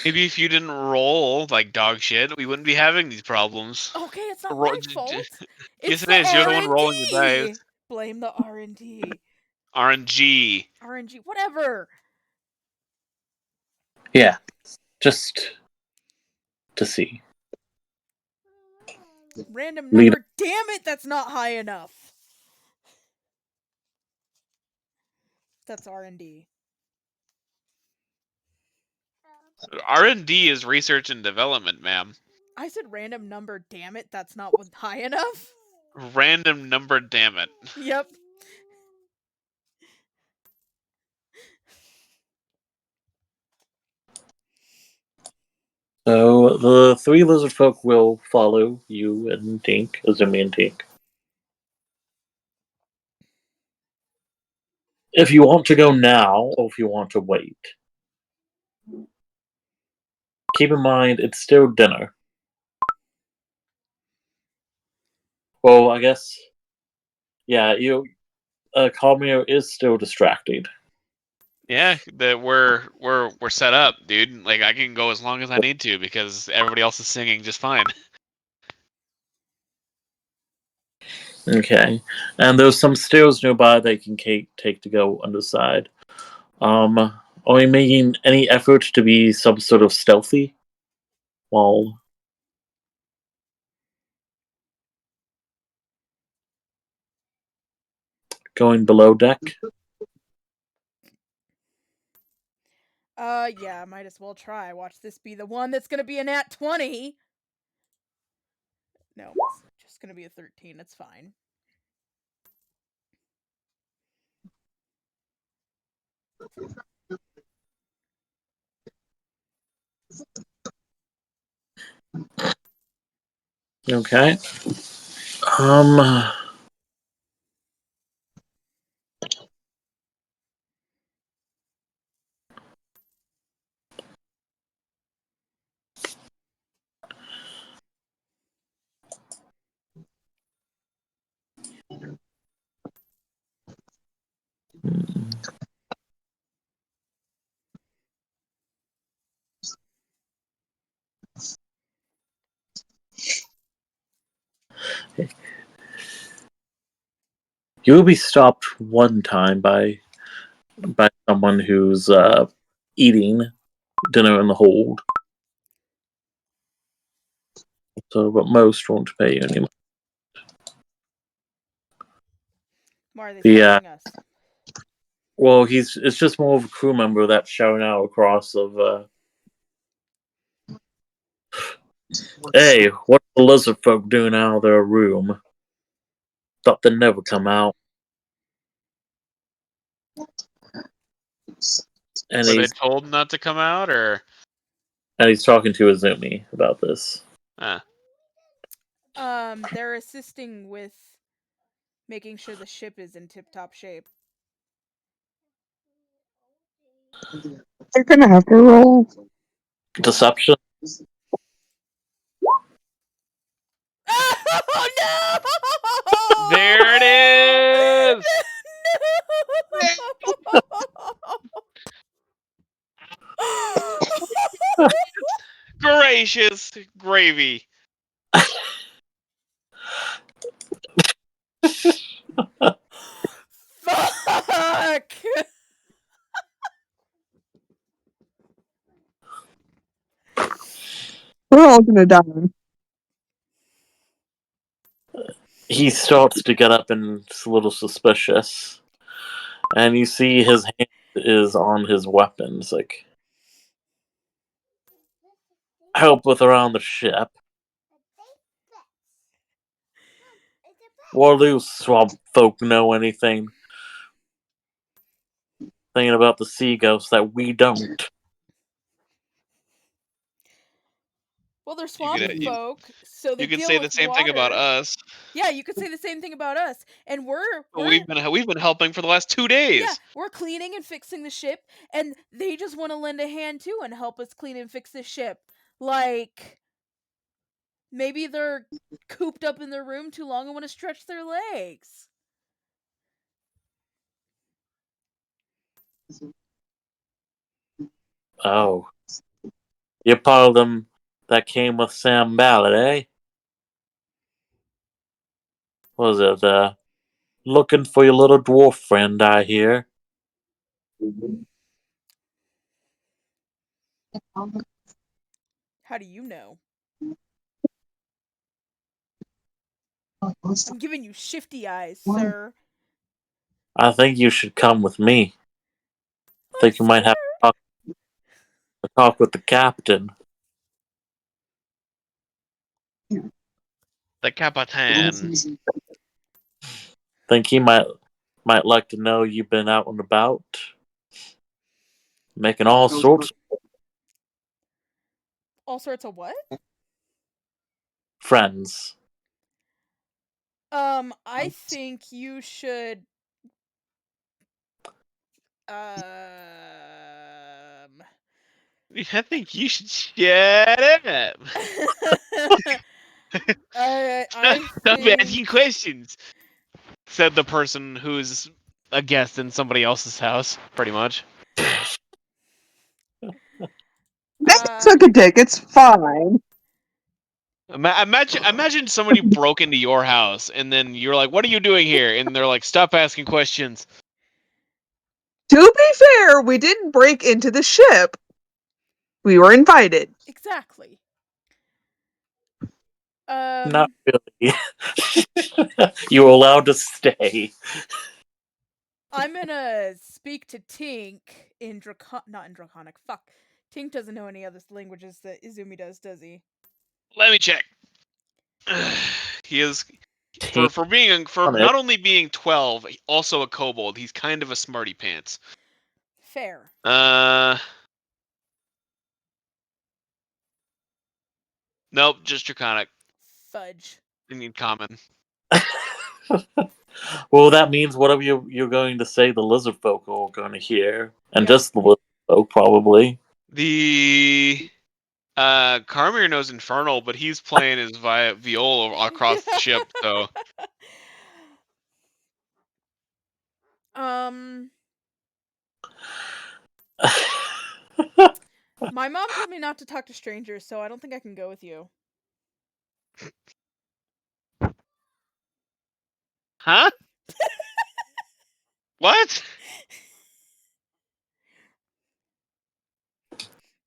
Maybe if you didn't roll like dog shit, we wouldn't be having these problems. Okay, it's not my fault. Yes, It's it the is. You're the one rolling the R&D. dice. blame the R&D. RNG. RNG, whatever. Yeah, just to see. Random Lead- number. Damn it, that's not high enough. That's R&D. R&D is research and development, ma'am. I said random number. Damn it, that's not high enough. Random number, damn it. Yep. So the three lizard folk will follow you and Tink, Azumi and Tink. If you want to go now, or if you want to wait. Keep in mind, it's still dinner. Well, I guess... Yeah, Kalmir is still distracted. Yeah, that we're set up, dude. Like I can go as long as I need to because everybody else is singing just fine. Okay. And there's some stairs nearby that you can take to go underside. Are you making any effort to be some sort of stealthy while going below deck? Yeah, might as well try. Watch this be the one that's gonna be a nat 20. No, it's just gonna be a 13. It's fine. Okay. You will be stopped one time by someone who's eating dinner in the hold. So, but most won't pay you anymore. Why are they Yeah. stopping us? Well, it's just more of a crew member that's shouting out across of hey, what the lizard folk doing out of their room? Thought they'd never come out. And Were they told not to come out, or? he's talking to Azumi about this. They're assisting with making sure the ship is in tip-top shape. They're gonna have to roll. Deception. Oh no! There it is! Gracious gravy. Fuck! We're all gonna die. He starts to get up and it's a little suspicious. And you see his hand is on his weapons, like help with around the ship. What do swamp folk know anything? Thinking about the sea ghosts that we don't. Well, they're swamp You- folk, so they You can deal say with the same thing about water. us. Yeah, you could say the same thing about us, and We've been helping for the last 2 days. yeah, we're cleaning and fixing the ship, and they just want to lend a hand too and help us clean and fix the ship. Like, maybe they're cooped up in their room too long and want to stretch their legs. Oh. You're part of them that came with Sam Ballard, eh? What was it, Looking for your little dwarf friend, I hear. How do you know? I'm giving you shifty eyes, sir. I think you should come with me. I I think you might have swear. to talk with the captain. The Capitan. Think he might like to know you've been out and about, making all sorts of All sorts of what? friends. I think you should. I think you should shut up. I Stop think. asking questions. Said the person who's a guest in somebody else's house, pretty much. Suck a dick. It's fine. Imagine somebody broke into your house and then you're like, "What are you doing here?" And they're like, "Stop asking questions." To be fair, we didn't break into the ship. We were invited. Exactly. Not really. You were allowed to stay. I'm gonna speak to Tink in not in Draconic. Fuck. Tink doesn't know any other languages that Izumi does he? Let me check. He is Team for on it. not only being 12, also a kobold. He's kind of a smarty pants. Fair. Nope, just Draconic. Fudge. I mean common. Well, that means whatever you're going to say, the lizard folk are going to hear, and Yep. just the lizard folk probably. The Carmier knows Infernal, but he's playing his viola across the ship, so My mom told me not to talk to strangers, so I don't think I can go with you. huh? What?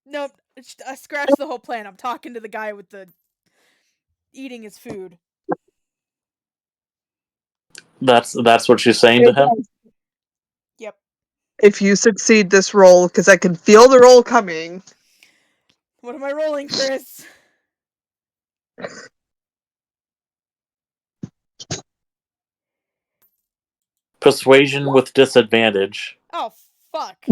Nope. I scratched the whole plan. I'm talking to the guy with the eating his food. That's what she's saying to him. Yep. If you succeed this roll, because I can feel the roll coming. What am I rolling, Chris? Persuasion with disadvantage. Oh, fuck.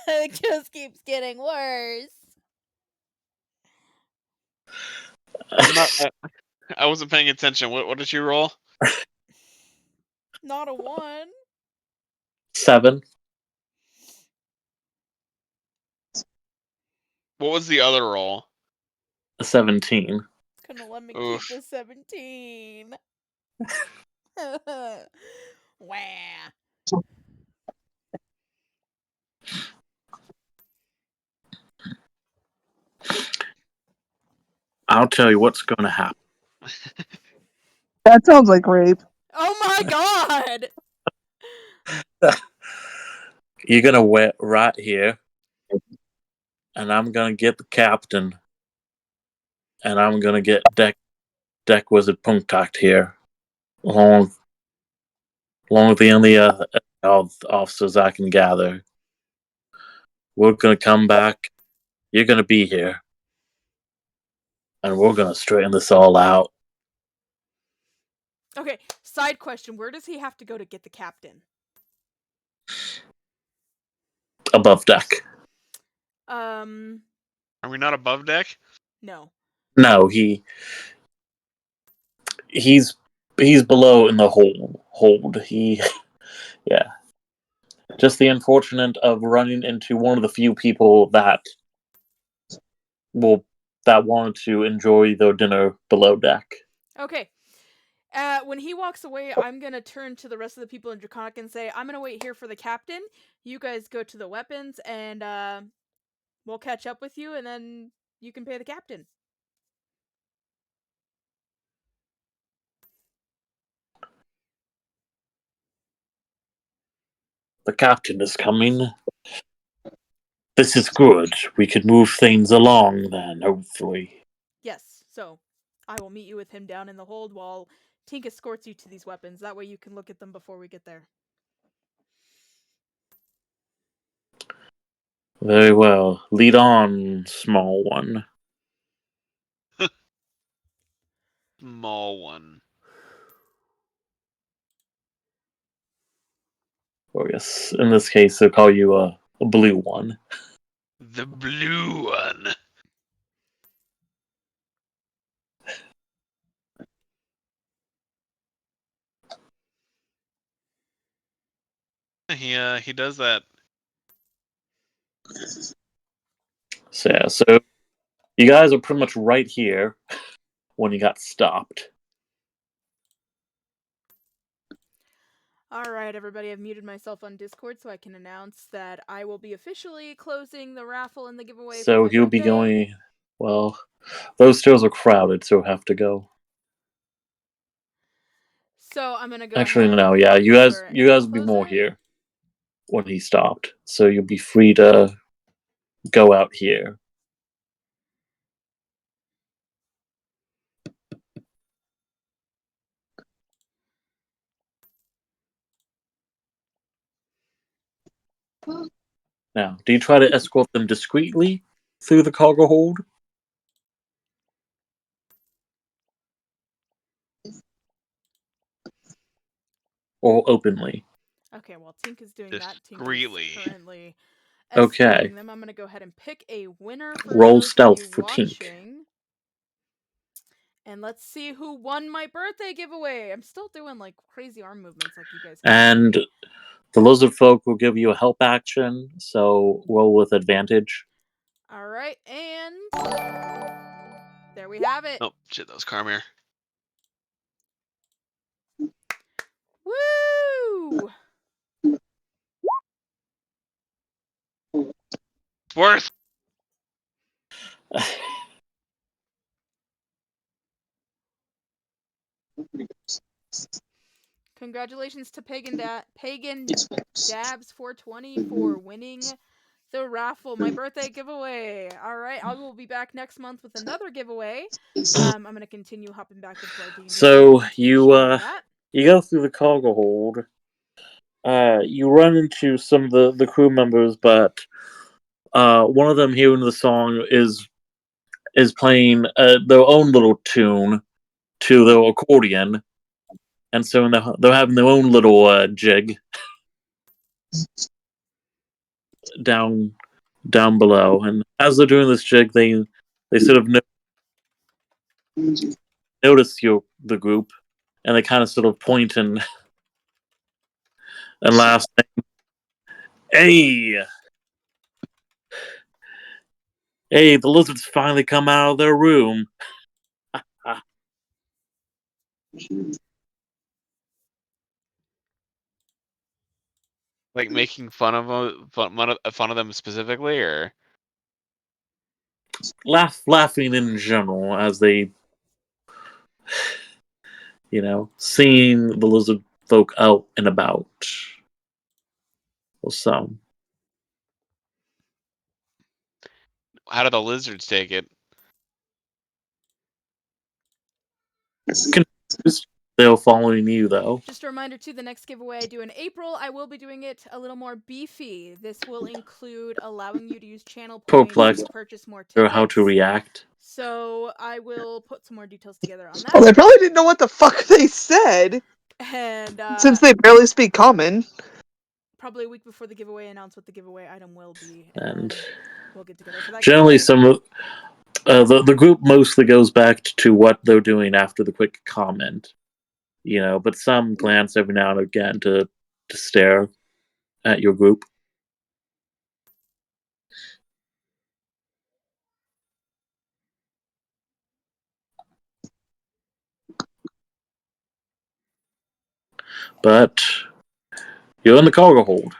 It just keeps getting worse. I wasn't paying attention. What did you roll? Not a 1. 7. What was the other roll? A 17. Couldn't let me Oof. keep the 17. Wah. I'll tell you what's going to happen. That sounds like rape. Oh my god! You're going to wait right here, and I'm going to get the captain, and I'm going to get Deck Wizard Punktakt here, along with the only officers I can gather. We're going to come back. You're going to be here. And we're going to straighten this all out. Okay, side question. Where does he have to go to get the captain? Above deck. Are we not above deck? No. No, he's below in the hold. Yeah. Just the unfortunate of running into one of the few people that wanted to enjoy their dinner below deck. Okay. When he walks away, I'm gonna turn to the rest of the people in Draconic and say, I'm gonna wait here for the captain. You guys go to the weapons, and we'll catch up with you, and then you can pay the captain. The captain is coming. This is good. We could move things along then, hopefully. Yes, so I will meet you with him down in the hold while Tink escorts you to these weapons. That way you can look at them before we get there. Very well. Lead on, small one. Small one. Or yes, in this case, they'll call you a blue one. The blue one. He does that. So yeah, so you guys are pretty much right here when you got stopped. Alright, everybody, I've muted myself on Discord so I can announce that I will be officially closing the raffle and the giveaway for So my he'll be birthday. going. Well, those stairs are crowded, so he'll have to go. So I'm gonna go Actually, ahead no. and Yeah, hand you guys over will be more closer. here when he stopped, so you'll be free to go out here. Now, do you try to escort them discreetly through the cargo hold? Or openly? Okay, while Tink is doing that, Tink Discreetly. is currently Okay. escorting them. I'm gonna go ahead and pick a winner for Roll those stealth of you for Tink. watching. And let's see who won my birthday giveaway. I'm still doing like crazy arm movements like you guys can And see. the lizard folk will give you a help action, so roll with advantage. Alright, and there we have it. Oh shit, that was Carmere. Woo! Worth. Congratulations to Pagan Dabs 420 for winning the raffle, my birthday giveaway. All right, I will be back next month with another giveaway. I'm gonna continue hopping back into our D&D. So you that. you go through the cargo hold. You run into some of the crew members, but one of them hearing the song is playing their own little tune to their accordion, and so they're having their own little jig down below. And as they're doing this jig, they sort of notice the group, and they kind of sort of point and laugh, saying, "Hey, hey, the lizards finally come out of their room." Like making fun of them specifically, or Laughing in general as they, seeing the lizard folk out and about. Or some. how do the lizards take it? Confused. They're following you, though. Just a reminder too, the next giveaway I do in April, I will be doing it a little more beefy. This will include allowing you to use channel points Perplexed to purchase more or tickets. how to react. So I will put some more details together on that. Oh, they probably didn't know what the fuck they said. And since they barely speak common. Probably a week before the giveaway, announce what the giveaway item will be, And we'll get together for that. generally, giveaway. some of the group mostly goes back to what they're doing after the quick comment, but some glance every now and again to stare at your group. But you're in the cargo hold.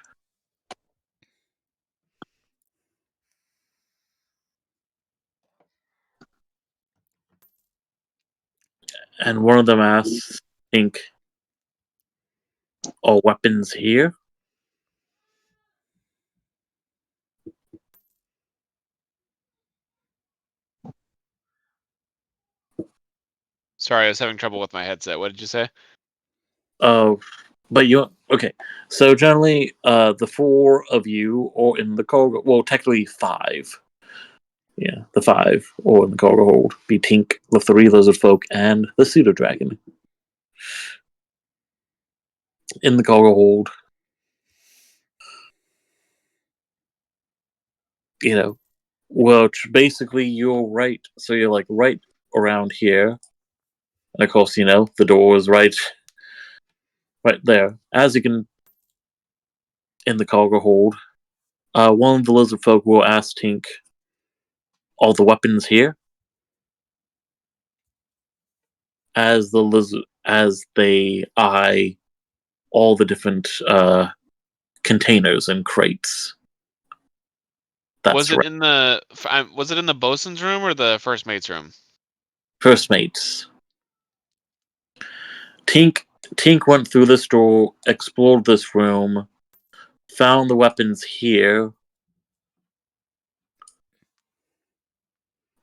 And one of them asks, "Think, are weapons here?" Sorry, I was having trouble with my headset. What did you say? But you okay? So generally, the four of you are in the cargo. Well, technically five. Yeah, the five or in the cargo hold be Tink, the three lizard folk, and the pseudo dragon. In the cargo hold, you know, which basically you're right. So you're like right around here, and of course, the door is right there. As you can in the cargo hold, one of the lizard folk will ask Tink, "All the weapons here?" As they eye all the different containers and crates. That's Was it right. in the bosun's room or the first mate's room? First mates. Tink went through this door, explored this room, found the weapons here.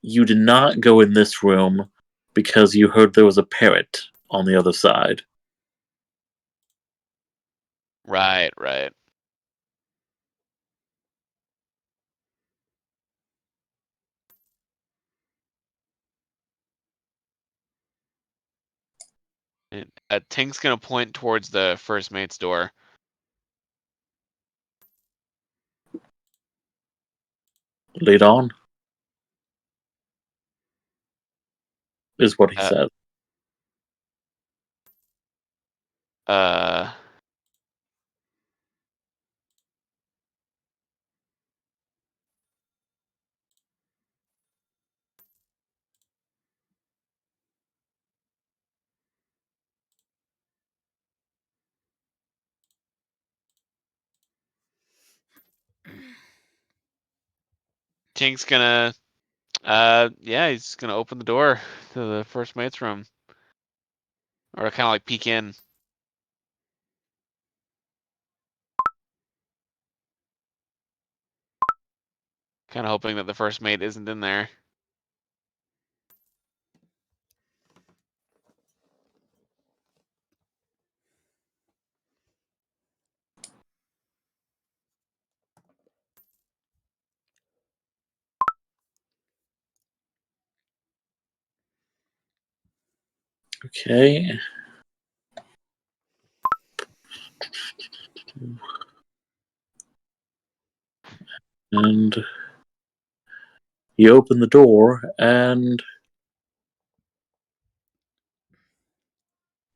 You did not go in this room because you heard there was a parrot on the other side. Right, right. And, Tink's gonna point towards the first mate's door. Lead on, is what he Uh, said. uh, Tink's gonna, yeah, he's gonna open the door to the first mate's room, or kind of like peek in. Kind of hoping that the first mate isn't in there. Okay. And you open the door, and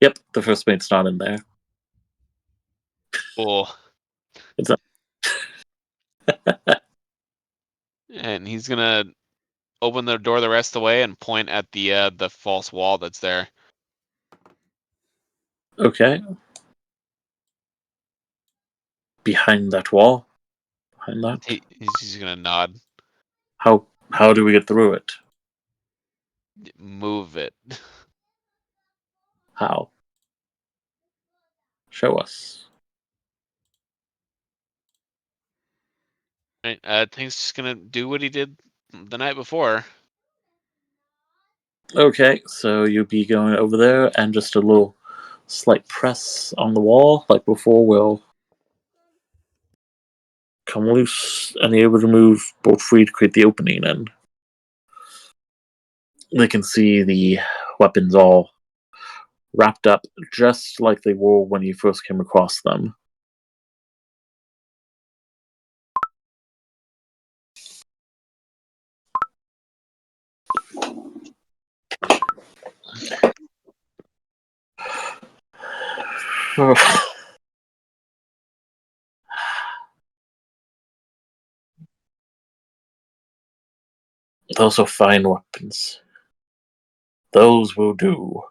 yep, the first mate's not in there. Cool. It's a And he's gonna open the door the rest of the way and point at the false wall that's there. okay. Behind that wall. Behind that. He's gonna nod. How do we get through it? Move it. How? Show us. Right. Tink's just gonna do what he did the night before. Okay, so you'll be going over there and just a little slight press on the wall, like before, will come loose and be able to move both free to create the opening, and they can see the weapons all wrapped up just like they were when you first came across them. Those are fine weapons. Those will do.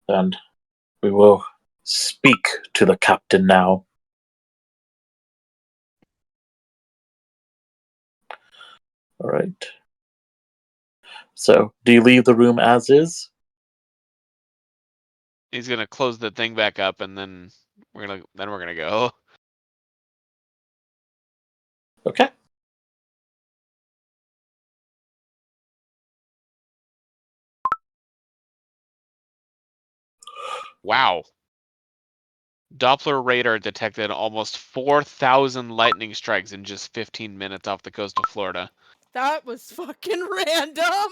And we will speak to the captain now. All right. So, do you leave the room as is? He's gonna close the thing back up, and then we're gonna go. Okay. Wow. Doppler radar detected almost 4,000 lightning strikes in just 15 minutes off the coast of Florida. That was fucking random.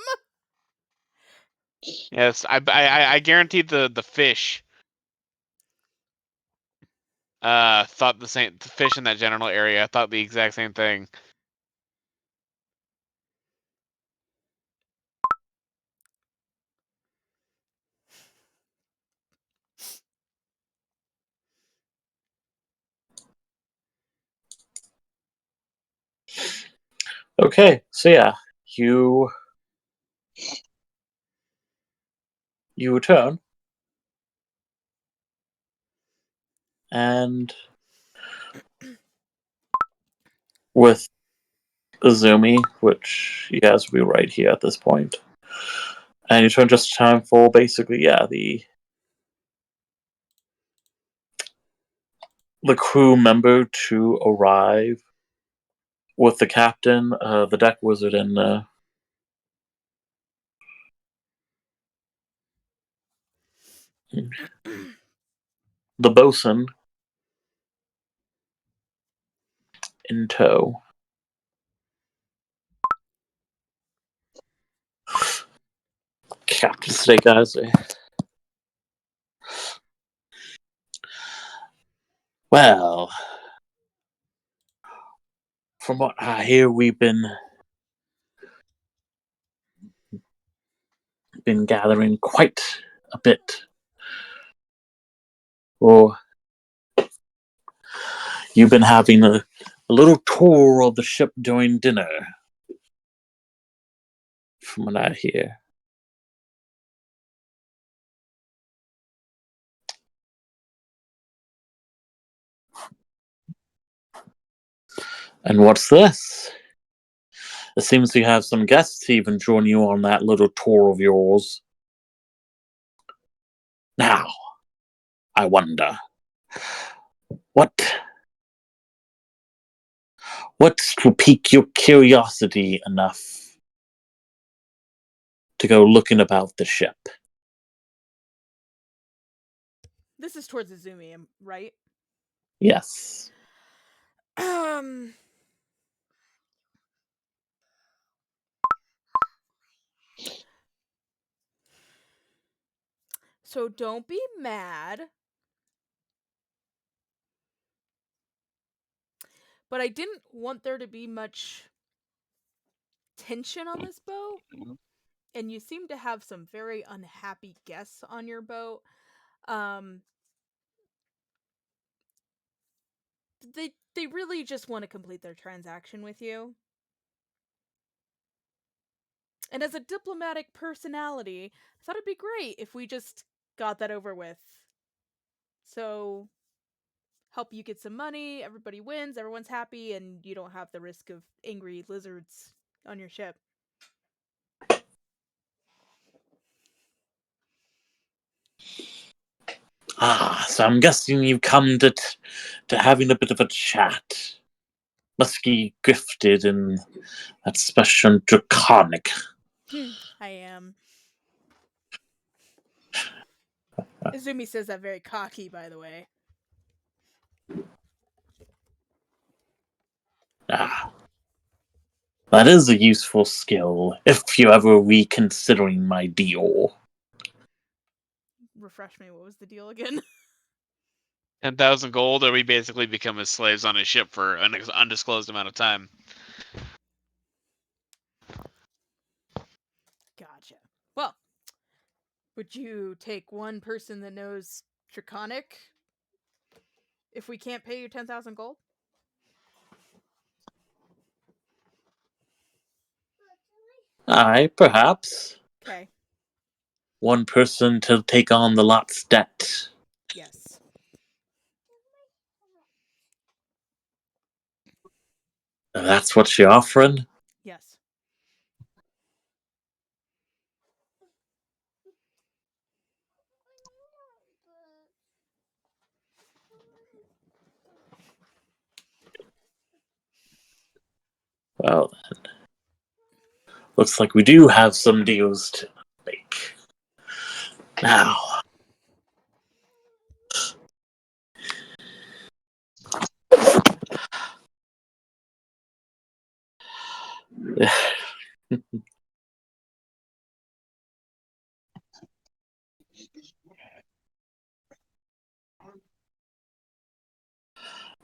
Yes, I guarantee the fish thought the same. The fish in that general area thought the exact same thing. Okay. So yeah, you return, and with Izumi, which you guys will be right here at this point, and you turn just in time for basically the crew member to arrive with the captain, the deck wizard, and the bosun in tow. Captain Snake Eyes. Well, from what I hear, we've been gathering quite a bit. Or you've been having a little tour of the ship during dinner, from what I hear. And what's this? It seems you have some guests even join you on that little tour of yours. Now, I wonder, what's to pique your curiosity enough to go looking about the ship? This is towards Izumi, right? Yes. So don't be mad. But I didn't want there to be much tension on this boat. And you seem to have some very unhappy guests on your boat. They really just want to complete their transaction with you. And as a diplomatic personality, I thought it'd be great if we just got that over with. So, help you get some money, everybody wins, everyone's happy, and you don't have the risk of angry lizards on your ship. So I'm guessing you've come to having a bit of a chat. Must be gifted in that special draconic. I am. Izumi says that very cocky, by the way. That is a useful skill, if you ever reconsidering my deal. Refresh me, what was the deal again? 10,000 gold, or we basically become his slaves on his ship for an undisclosed amount of time. Gotcha. Well, would you take one person that knows Draconic if we can't pay you 10,000 gold? Aye, perhaps. Okay. One person to take on the lot's debt. Yes. That's what you're offering? Yes. Well, then. Looks like we do have some deals to make. Now.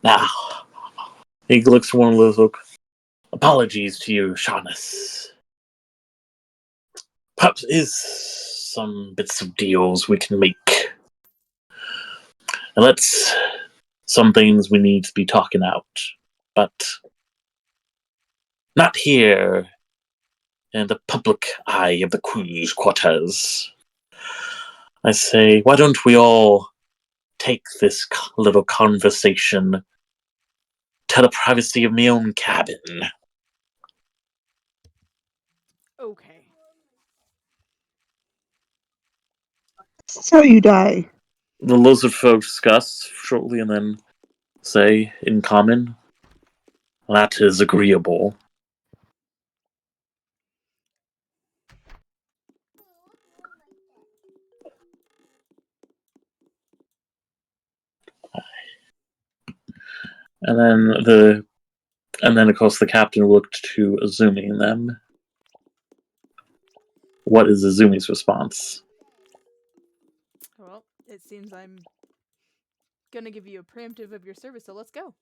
Now. He looks to one of those look. Apologies to you, Shaughness. Perhaps is some bits of deals we can make. And let's some things we need to be talking out. But not here in the public eye of the cruise quarters. I say, why don't we all take this little conversation to the privacy of my own cabin? Okay. This is how you die. The lizard folk discuss shortly and then say in common, that is agreeable. And then of course the captain looked to Azumi and them. What is Azumi's response? Well, it seems I'm gonna give you a preemptive of your service, so let's go.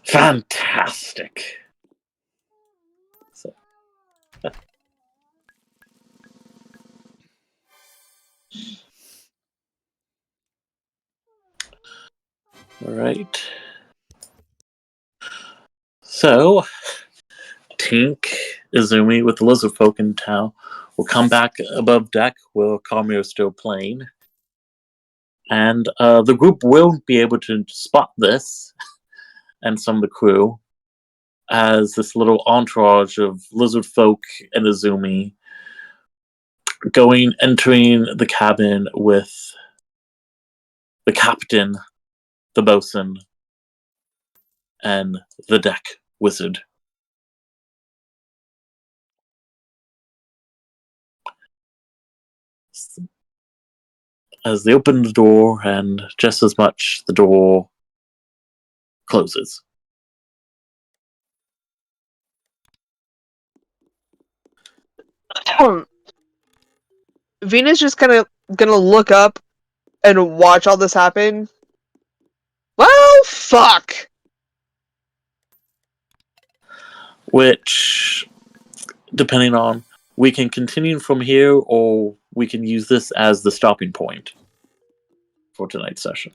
Fantastic. So, all right. So, Tink, Izumi, with the lizard folk in tow, will come back above deck while Kami is still playing. And the group will be able to spot this, and some of the crew, as this little entourage of lizard folk and Izumi entering the cabin with the captain, the bosun, and the deck wizard. As they open the door, and just as much the door closes. Venus just kind of gonna look up and watch all this happen. Well, fuck. Which, depending on, we can continue from here, or we can use this as the stopping point for tonight's session.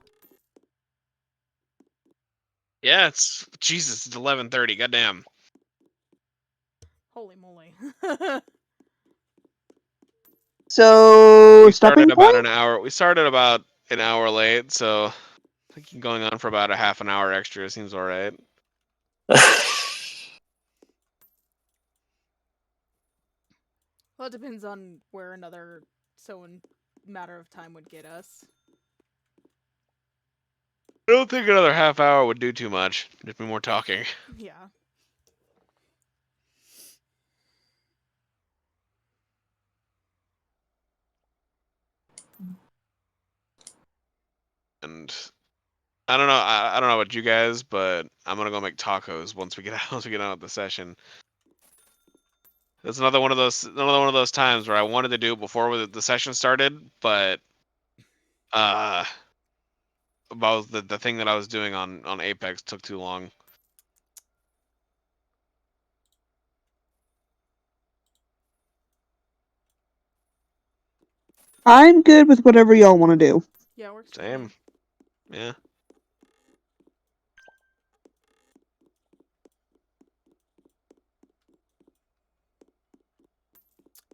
Yeah, it's Jesus. It's 11:30. Goddamn. Holy moly. So We stopping started about point? an hour. We started about an hour late, so I think going on for about a half an hour extra seems all right. Well, it depends on where another matter of time would get us. I don't think another half hour would do too much. Just be more talking. Yeah. And I don't know. I don't know about you guys, but I'm gonna go make tacos once we get out. Once we get out of the session. That's another one of those times where I wanted to do it before the session started, but about the thing that I was doing on Apex took too long. I'm good with whatever y'all want to do. Yeah, works for Same. me. Yeah.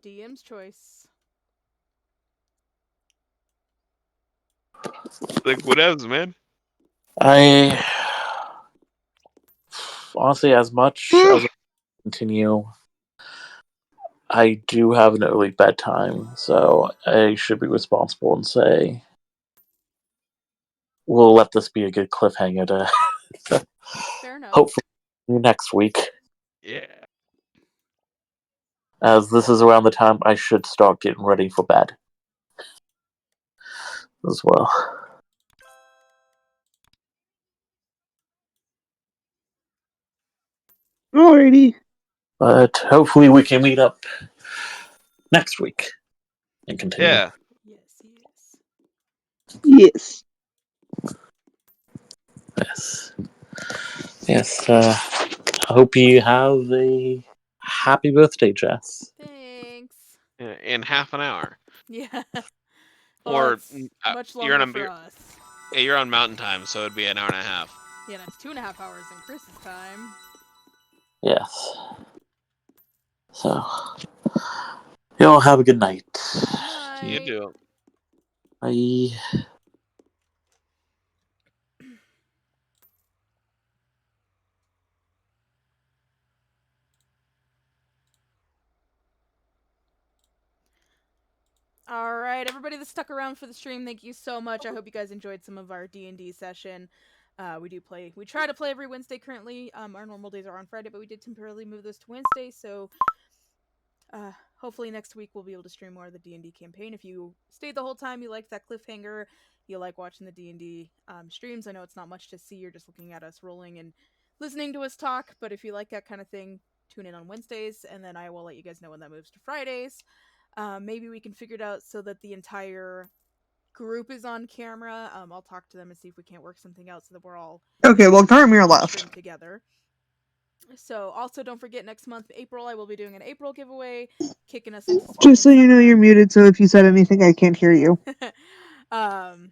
DM's choice. Like, whatevs, man. I honestly, as much as I continue, I do have an early bedtime, so I should be responsible and say we'll let this be a good cliffhanger to Fair enough. hopefully next week. Yeah. As this is around the time I should start getting ready for bed as well. Alrighty. But hopefully we can meet up next week and continue. Yeah. Yes. Yes. Yes. I hope you have a happy birthday, Jess. Thanks. In half an hour. Yeah. Or it's much you're longer on for us. you're on Mountain Time, so it'd be an hour and a half. Yeah, that's 2.5 hours in Chris's time. Yes. So, you all have a good night. Night. You do. Bye. All right, everybody that stuck around for the stream, thank you so much. I hope you guys enjoyed some of our D&D session. We try to play every Wednesday currently. Our normal days are on Friday, but we did temporarily move those to Wednesday, so hopefully next week we'll be able to stream more of the D&D campaign. If you stayed the whole time, you liked that cliffhanger, you like watching the D&D streams, I know it's not much to see, you're just looking at us rolling and listening to us talk, but if you like that kind of thing, tune in on Wednesdays, and then I will let you guys know when that moves to Fridays. Maybe we can figure it out so that the entire group is on camera. I'll talk to them and see if we can't work something out so that we're all Okay, well, Garmir left. stream together. So also don't forget next month, April, I will be doing an April giveaway, kicking us into spring. Just so you know, you're muted, so if you said anything, I can't hear you. 1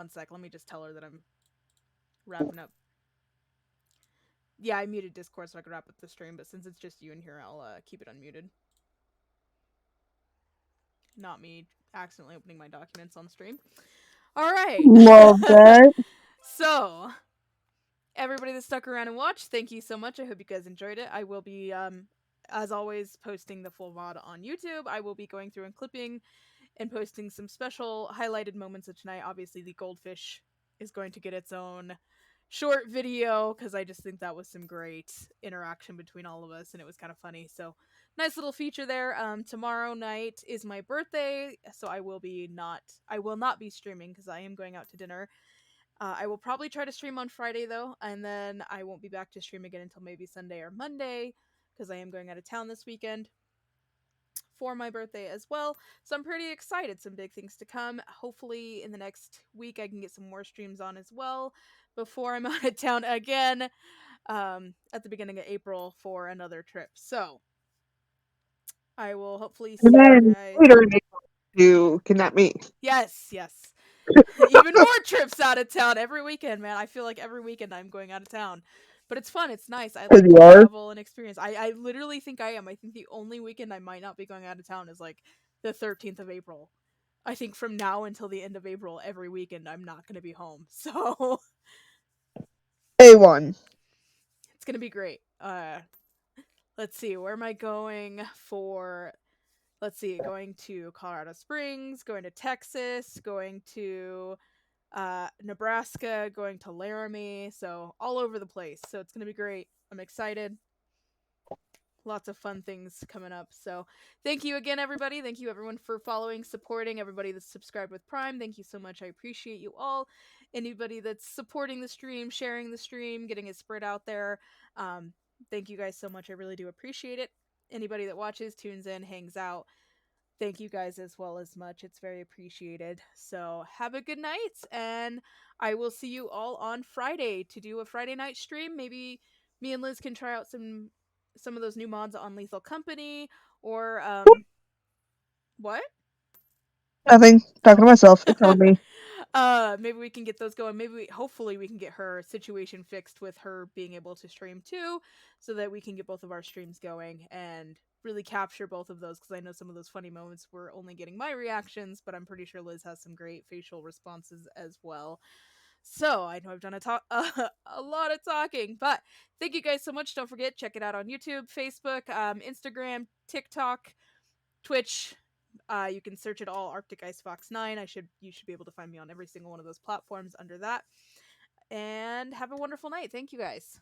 sec, let me just tell her that I'm wrapping up. Yeah, I muted Discord so I could wrap up the stream, but since it's just you in here, I'll keep it unmuted. Not me accidentally opening my documents on stream. All right. Love that. So, everybody that stuck around and watched, thank you so much. I hope you guys enjoyed it. I will be, as always, posting the full VOD on YouTube. I will be going through and clipping and posting some special highlighted moments of tonight. Obviously, the goldfish is going to get its own short video because I just think that was some great interaction between all of us and it was kind of funny. So nice little feature there. Tomorrow night is my birthday, so I will not be streaming because I am going out to dinner. I will probably try to stream on Friday though, and then I won't be back to stream again until maybe Sunday or Monday because I am going out of town this weekend for my birthday as well. So I'm pretty excited. Some big things to come. Hopefully in the next week I can get some more streams on as well before I'm out of town again at the beginning of April for another trip. So I will hopefully see And you then guys. later in April, you cannot meet. Yes. Even more trips out of town every weekend, man. I feel like every weekend I'm going out of town. But it's fun. It's nice. I like to travel and experience. I literally think I am. I think the only weekend I might not be going out of town is like the 13th of April. I think from now until the end of April, every weekend I'm not going to be home. So A1. it's going to be great. Let's see. Where am I going for? Let's see. Going to Colorado Springs, going to Texas, going to Nebraska, going to Laramie, so all over the place. So it's going to be great. I'm excited. Lots of fun things coming up. So thank you again, everybody. Thank you, everyone, for following, supporting, everybody that's subscribed with Prime. Thank you so much. I appreciate you all. Anybody that's supporting the stream, sharing the stream, getting it spread out there. Thank you guys so much. I really do appreciate it. Anybody that watches, tunes in, hangs out. Thank you guys as well as much. It's very appreciated. So have a good night, and I will see you all on Friday to do a Friday night stream. Maybe me and Liz can try out some of those new mods on Lethal Company, or what? Nothing. Talking to myself. Ignore me. Maybe we can get those going. Hopefully we can get her situation fixed with her being able to stream too, so that we can get both of our streams going and really capture both of those, because I know some of those funny moments were only getting my reactions, but I'm pretty sure Liz has some great facial responses as well. So I know I've done a lot of talking, but thank you guys so much. Don't forget, check it out on YouTube, Facebook, Instagram, TikTok, Twitch. You can search it all, Arctic Ice Fox 9. You should be able to find me on every single one of those platforms under that. And have a wonderful night. Thank you guys.